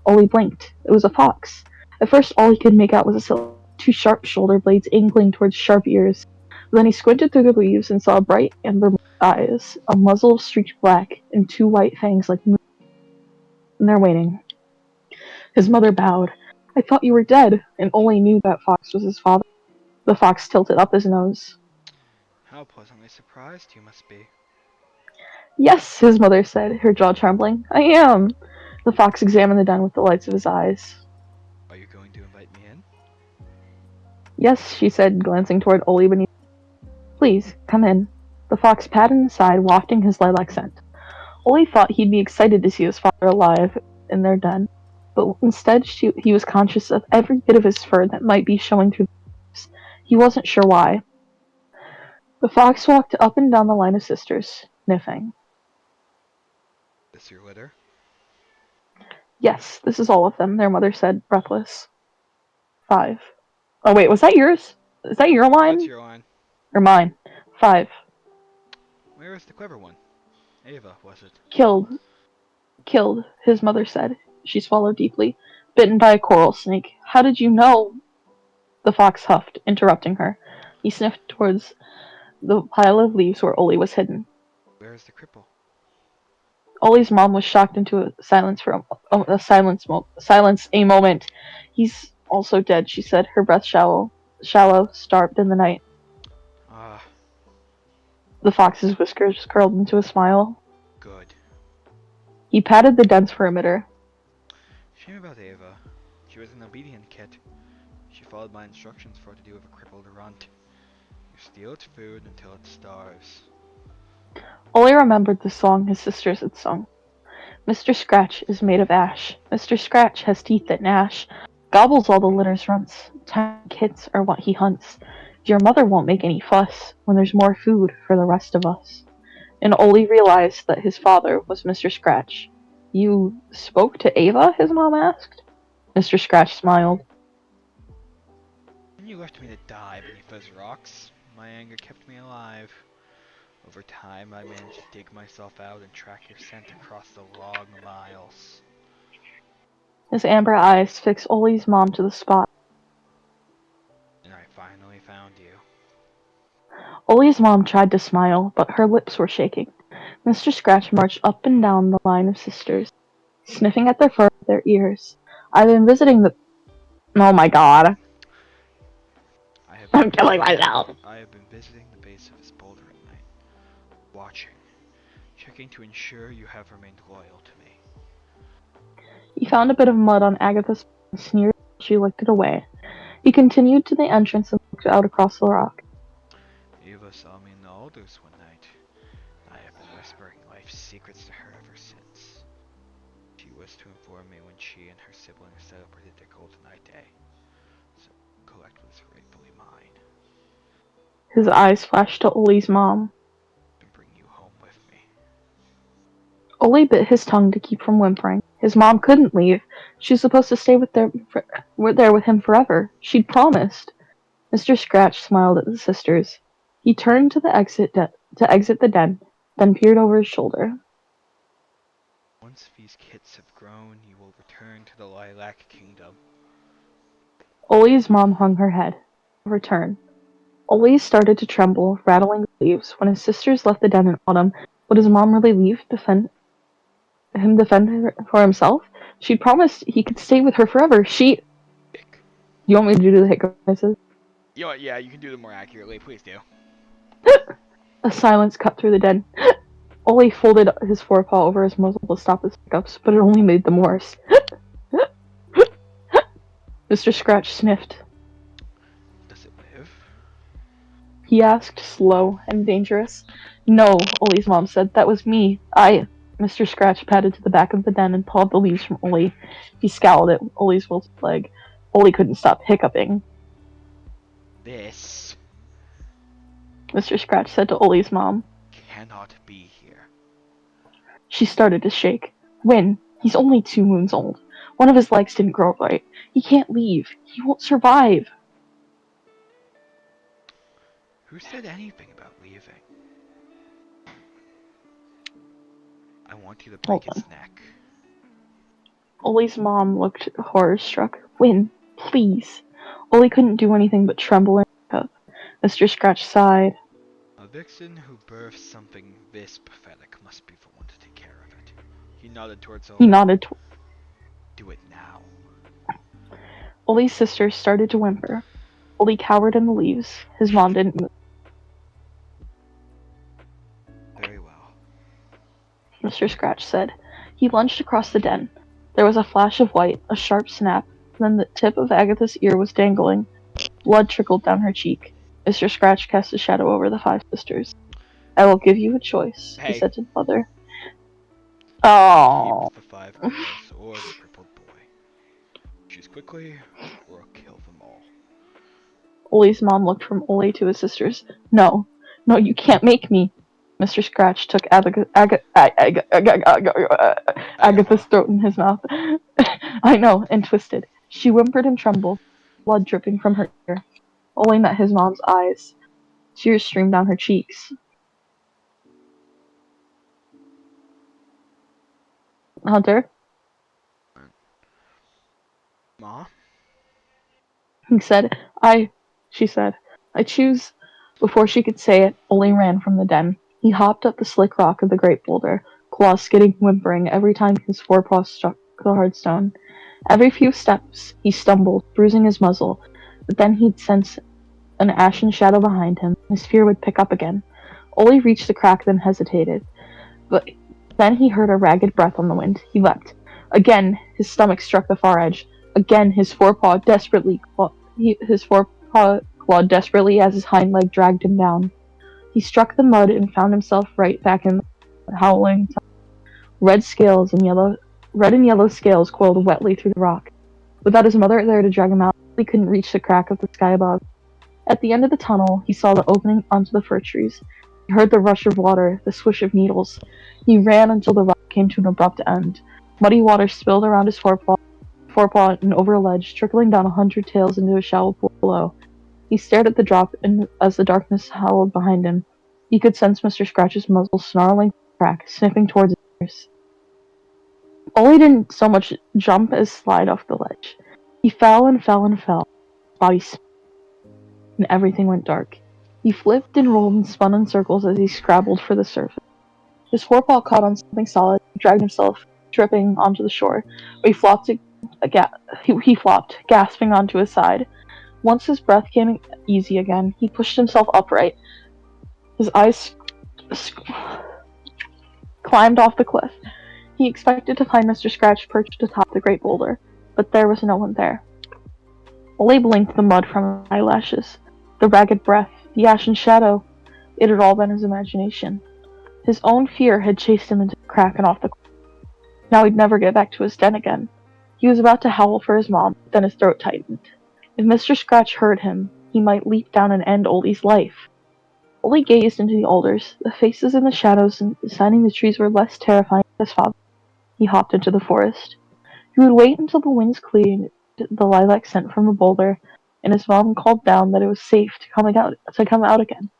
[SPEAKER 1] Oli blinked. It was a fox. At first, all he could make out was a silhouette, two sharp shoulder blades angling towards sharp ears. Then he squinted through the leaves and saw bright amber eyes, a muzzle streaked black, and two white fangs like moon. And they're waiting. His mother bowed. I thought you were dead, and Oli knew that fox was his father. The fox tilted up his nose.
[SPEAKER 2] How pleasantly surprised you must be.
[SPEAKER 1] Yes, his mother said, her jaw trembling. I am. The fox examined the den with the lights of his eyes.
[SPEAKER 2] Are you going to invite me in?
[SPEAKER 1] Yes, she said, glancing toward Oli beneath. Please, come in. The fox patted aside, wafting his lilac scent. Oli thought he'd be excited to see his father alive in their den, but instead he was conscious of every bit of his fur that might be showing through the leaves. He wasn't sure why. The fox walked up and down the line of sisters, sniffing.
[SPEAKER 2] This your litter?
[SPEAKER 1] Yes, this is all of them, their mother said, breathless. 5. Oh wait, was that yours? Is that your
[SPEAKER 2] That's
[SPEAKER 1] line?
[SPEAKER 2] your line.
[SPEAKER 1] Or mine? 5.
[SPEAKER 2] Where is the clever one? Ava, was it?
[SPEAKER 1] Killed, his mother said. She swallowed deeply. Bitten by a coral snake. How did you know? The fox huffed, interrupting her. He sniffed towards the pile of leaves where Oli was hidden.
[SPEAKER 2] Where is the cripple?
[SPEAKER 1] Oli's mom was shocked into a silence for silence a moment. He's also dead, she said, her breath shallow, starved in the night.
[SPEAKER 2] Ah,
[SPEAKER 1] The fox's whiskers curled into a smile.
[SPEAKER 2] good.
[SPEAKER 1] He patted the dense perimeter.
[SPEAKER 2] Shame about Ava. She was an obedient kid. She followed my instructions for what to do with a crippled runt. You steal its food until it starves.
[SPEAKER 1] Oli remembered the song his sisters had sung. Mr. Scratch is made of ash. Mr. Scratch has teeth that gnash. Gobbles all the litter's runts. Tiny kits are what he hunts. Your mother won't make any fuss when there's more food for the rest of us. And Oli realized that his father was Mr. Scratch. You spoke to Ava? His mom asked. Mr. Scratch smiled.
[SPEAKER 2] And you left me to die beneath those rocks. My anger kept me alive. Over time, I managed to dig myself out and track your scent across the long miles.
[SPEAKER 1] His amber eyes fixed Oli's mom to the spot.
[SPEAKER 2] And I finally found you.
[SPEAKER 1] Oli's mom tried to smile, but her lips were shaking. Mr. Scratch marched up and down the line of sisters, sniffing at their fur with their ears. I've been visiting the. Oh my god. I'm killing myself.
[SPEAKER 2] I have been visiting the base of this boulder at night, watching, checking to ensure you have remained loyal to me.
[SPEAKER 1] He found a bit of mud on Agatha's and sneered as she licked it away. He continued to the entrance and looked out across the rock.
[SPEAKER 2] Eva saw me in the alders one night. I have been whispering life's secrets to her ever since. She was to inform me when she and her siblings celebrated their golden night day, so collect what is rightfully mine.
[SPEAKER 1] His eyes flashed to Oli's mom.
[SPEAKER 2] And bring you home with me.
[SPEAKER 1] Oli bit his tongue to keep from whimpering. His mom couldn't leave. She was supposed to stay there with him forever. She'd promised. Mr. Scratch smiled at the sisters. He turned to to exit the den, then peered over his shoulder.
[SPEAKER 2] Once these kids have grown, you will return to the Lilac Kingdom.
[SPEAKER 1] Ollie's mom hung her head. Return. Ollie started to tremble, rattling the leaves. When his sisters left the den in autumn, would his mom really leave defend her for himself? She'd promised he could stay with her forever.
[SPEAKER 2] Dick.
[SPEAKER 1] You want me to do the hiccup voices?
[SPEAKER 2] You know what, yeah, you can do them more accurately, please do.
[SPEAKER 1] A silence cut through the den. Ollie folded his forepaw over his muzzle to stop his hiccups, but it only made them worse. Mr. Scratch sniffed.
[SPEAKER 2] Does it live?
[SPEAKER 1] He asked, slow and dangerous. No, Ollie's mom said. That was me. Mr. Scratch padded to the back of the den and pawed the leaves from Ollie. He scowled at Ollie's wilted leg. Ollie couldn't stop hiccuping.
[SPEAKER 2] This
[SPEAKER 1] Mr. Scratch said to Ollie's mom.
[SPEAKER 2] cannot be here.
[SPEAKER 1] She started to shake. Win, he's only 2 moons old. One of his legs didn't grow right. He can't leave. He won't survive.
[SPEAKER 2] Who said anything about leaving? I want you to break its neck.
[SPEAKER 1] Ollie's mom looked horror-struck. Win, please. Ollie couldn't do anything but tremble and hiccup. Mr. Scratch sighed.
[SPEAKER 2] A vixen who births something this pathetic must be the one to take care of it. He nodded towards Ollie.
[SPEAKER 1] He nodded.
[SPEAKER 2] Do it now.
[SPEAKER 1] Ollie's sisters started to whimper. Ollie cowered in the leaves. His mom didn't move.
[SPEAKER 2] Very well.
[SPEAKER 1] Mr. Scratch said. He lunged across the den. There was a flash of white, a sharp snap, then the tip of Agatha's ear was dangling. Blood trickled down her cheek. Mr. Scratch cast a shadow over the 5 sisters. I will give you a choice, he said to the mother. Oh.
[SPEAKER 2] Keep the 5 girls or the crippled boy. Choose quickly or kill them all.
[SPEAKER 1] Ollie's mom looked from Ollie to his sisters. No, you can't make me. Mr. Scratch took Agatha's throat in his mouth. I know, and twisted. She whimpered and trembled, blood dripping from her ear. Ollie met his mom's eyes. Tears streamed down her cheeks. Hunter?
[SPEAKER 2] Ma?
[SPEAKER 1] He said. She said. I choose. Before she could say it, Ollie ran from the den. He hopped up the slick rock of the great boulder, claws skidding, whimpering every time his forepaws struck the hard stone. Every few steps he stumbled, bruising his muzzle, but then he'd sense an ashen shadow behind him. His fear would pick up again. Ollie reached the crack, then hesitated. But then he heard a ragged breath on the wind. He leapt. Again, his stomach struck the far edge. Again, his forepaw clawed desperately as his hind leg dragged him down. He struck the mud and found himself right back in the howling tide. Red and yellow scales coiled wetly through the rock. Without his mother there to drag him out, he couldn't reach the crack of the sky above. At the end of the tunnel, he saw the opening onto the fir trees. He heard the rush of water, the swish of needles. He ran until the rock came to an abrupt end. Muddy water spilled around his forepaw and over a ledge, trickling down 100 tails into a shallow pool below. He stared at the drop, and as the darkness howled behind him, he could sense Mr. Scratch's muzzle snarling through the crack, sniffing towards his ears. Ollie didn't so much jump as slide off the ledge. He fell and fell and fell. His body spun, and everything went dark. He flipped and rolled and spun in circles as he scrabbled for the surface. His forepaw caught on something solid. He dragged himself, tripping, onto the shore. He flopped, gasping onto his side. Once his breath came easy again, he pushed himself upright. His eyes climbed off the cliff. He expected to find Mr. Scratch perched atop the great boulder, but there was no one there. Ollie blinked the mud from his eyelashes. The ragged breath, the ashen shadow. It had all been his imagination. His own fear had chased him into the crack and off the cliff. Now he'd never get back to his den again. He was about to howl for his mom, but then his throat tightened. If Mr. Scratch heard him, he might leap down and end Ollie's life. Ollie gazed into the alders. The faces in the shadows and signing the trees were less terrifying than his father. He hopped into the forest. He would wait until the winds cleared the lilac scent from the boulder, and his mom called down that it was safe to come out again.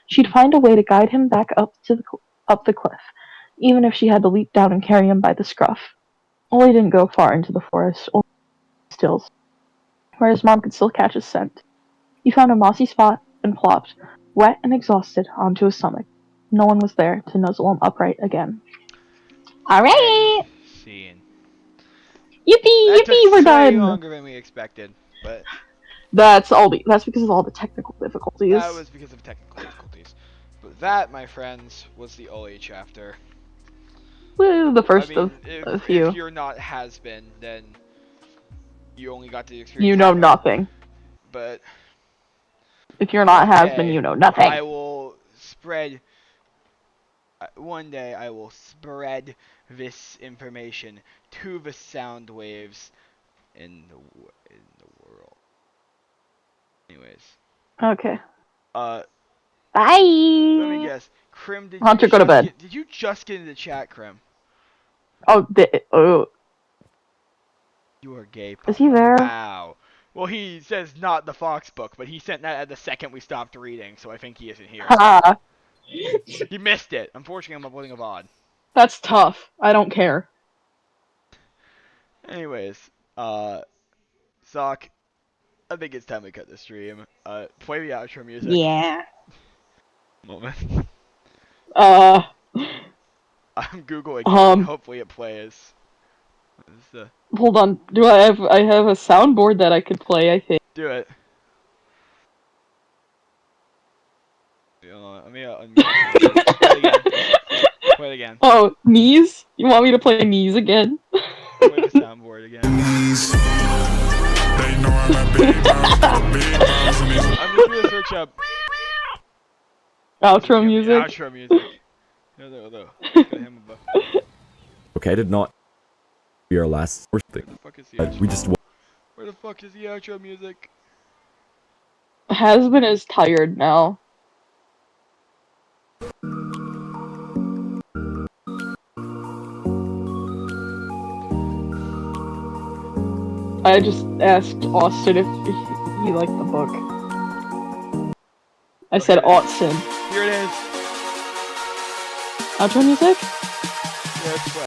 [SPEAKER 1] She'd find a way to guide him back up the cliff, even if she had to leap down and carry him by the scruff. Ollie didn't go far into the forest, only stills, where his mom could still catch his scent. He found a mossy spot and plopped, wet and exhausted, onto his stomach. No one was there to nuzzle him upright again.
[SPEAKER 2] And
[SPEAKER 1] Alright!
[SPEAKER 2] scene.
[SPEAKER 1] Yippee!
[SPEAKER 2] That took
[SPEAKER 1] Yippee! We're
[SPEAKER 2] slightly
[SPEAKER 1] done!
[SPEAKER 2] longer than we expected, but
[SPEAKER 1] That's because of all the technical difficulties.
[SPEAKER 2] that was because of technical difficulties. But that, my friends, was the Oli chapter.
[SPEAKER 1] Woo, the
[SPEAKER 2] I
[SPEAKER 1] first
[SPEAKER 2] mean,
[SPEAKER 1] of a few.
[SPEAKER 2] if you're not has-been, then you only got to experience
[SPEAKER 1] You know
[SPEAKER 2] half of it.
[SPEAKER 1] nothing.
[SPEAKER 2] But
[SPEAKER 1] If you're not has-been, you know nothing.
[SPEAKER 2] I will spread. One day I will spread this information to the sound waves in the world. Anyways,
[SPEAKER 1] Okay.
[SPEAKER 2] Bye.
[SPEAKER 1] Bye!
[SPEAKER 2] Let me guess. Krim,
[SPEAKER 1] Hunter, go to bed.
[SPEAKER 2] did you just get into the chat, Krim?
[SPEAKER 1] Oh,
[SPEAKER 2] You are gay,
[SPEAKER 1] is
[SPEAKER 2] Papa.
[SPEAKER 1] he there?
[SPEAKER 2] Wow. Well, he says not the Fox book, but he sent that at the second we stopped reading, so I think he isn't here.
[SPEAKER 1] Ha!
[SPEAKER 2] He missed it. Unfortunately, I'm uploading a VOD.
[SPEAKER 1] That's tough. I don't care.
[SPEAKER 2] Anyways, Sock, I think it's time to cut the stream. Play the outro music.
[SPEAKER 1] Yeah.
[SPEAKER 2] Moment.
[SPEAKER 1] Uh.
[SPEAKER 2] I'm googling it, and hopefully it plays.
[SPEAKER 1] Hold on. I have a soundboard that I could play, I think.
[SPEAKER 2] Do it. Let me unmute the soundboard. Play it again. Play it again.
[SPEAKER 1] Oh, knees? You want me to play knees again?
[SPEAKER 2] Play the soundboard again. I'm just gonna search up
[SPEAKER 1] Outro music?
[SPEAKER 2] Outro music. No.
[SPEAKER 3] Okay, I did not be our last source thing.
[SPEAKER 2] Where the fuck is the outro? Where the fuck is the outro music?
[SPEAKER 1] Hasbin is tired now. I just asked Austin if he liked the book. I said Austin.
[SPEAKER 2] Here it is.
[SPEAKER 1] Outro music?
[SPEAKER 2] Yeah, it's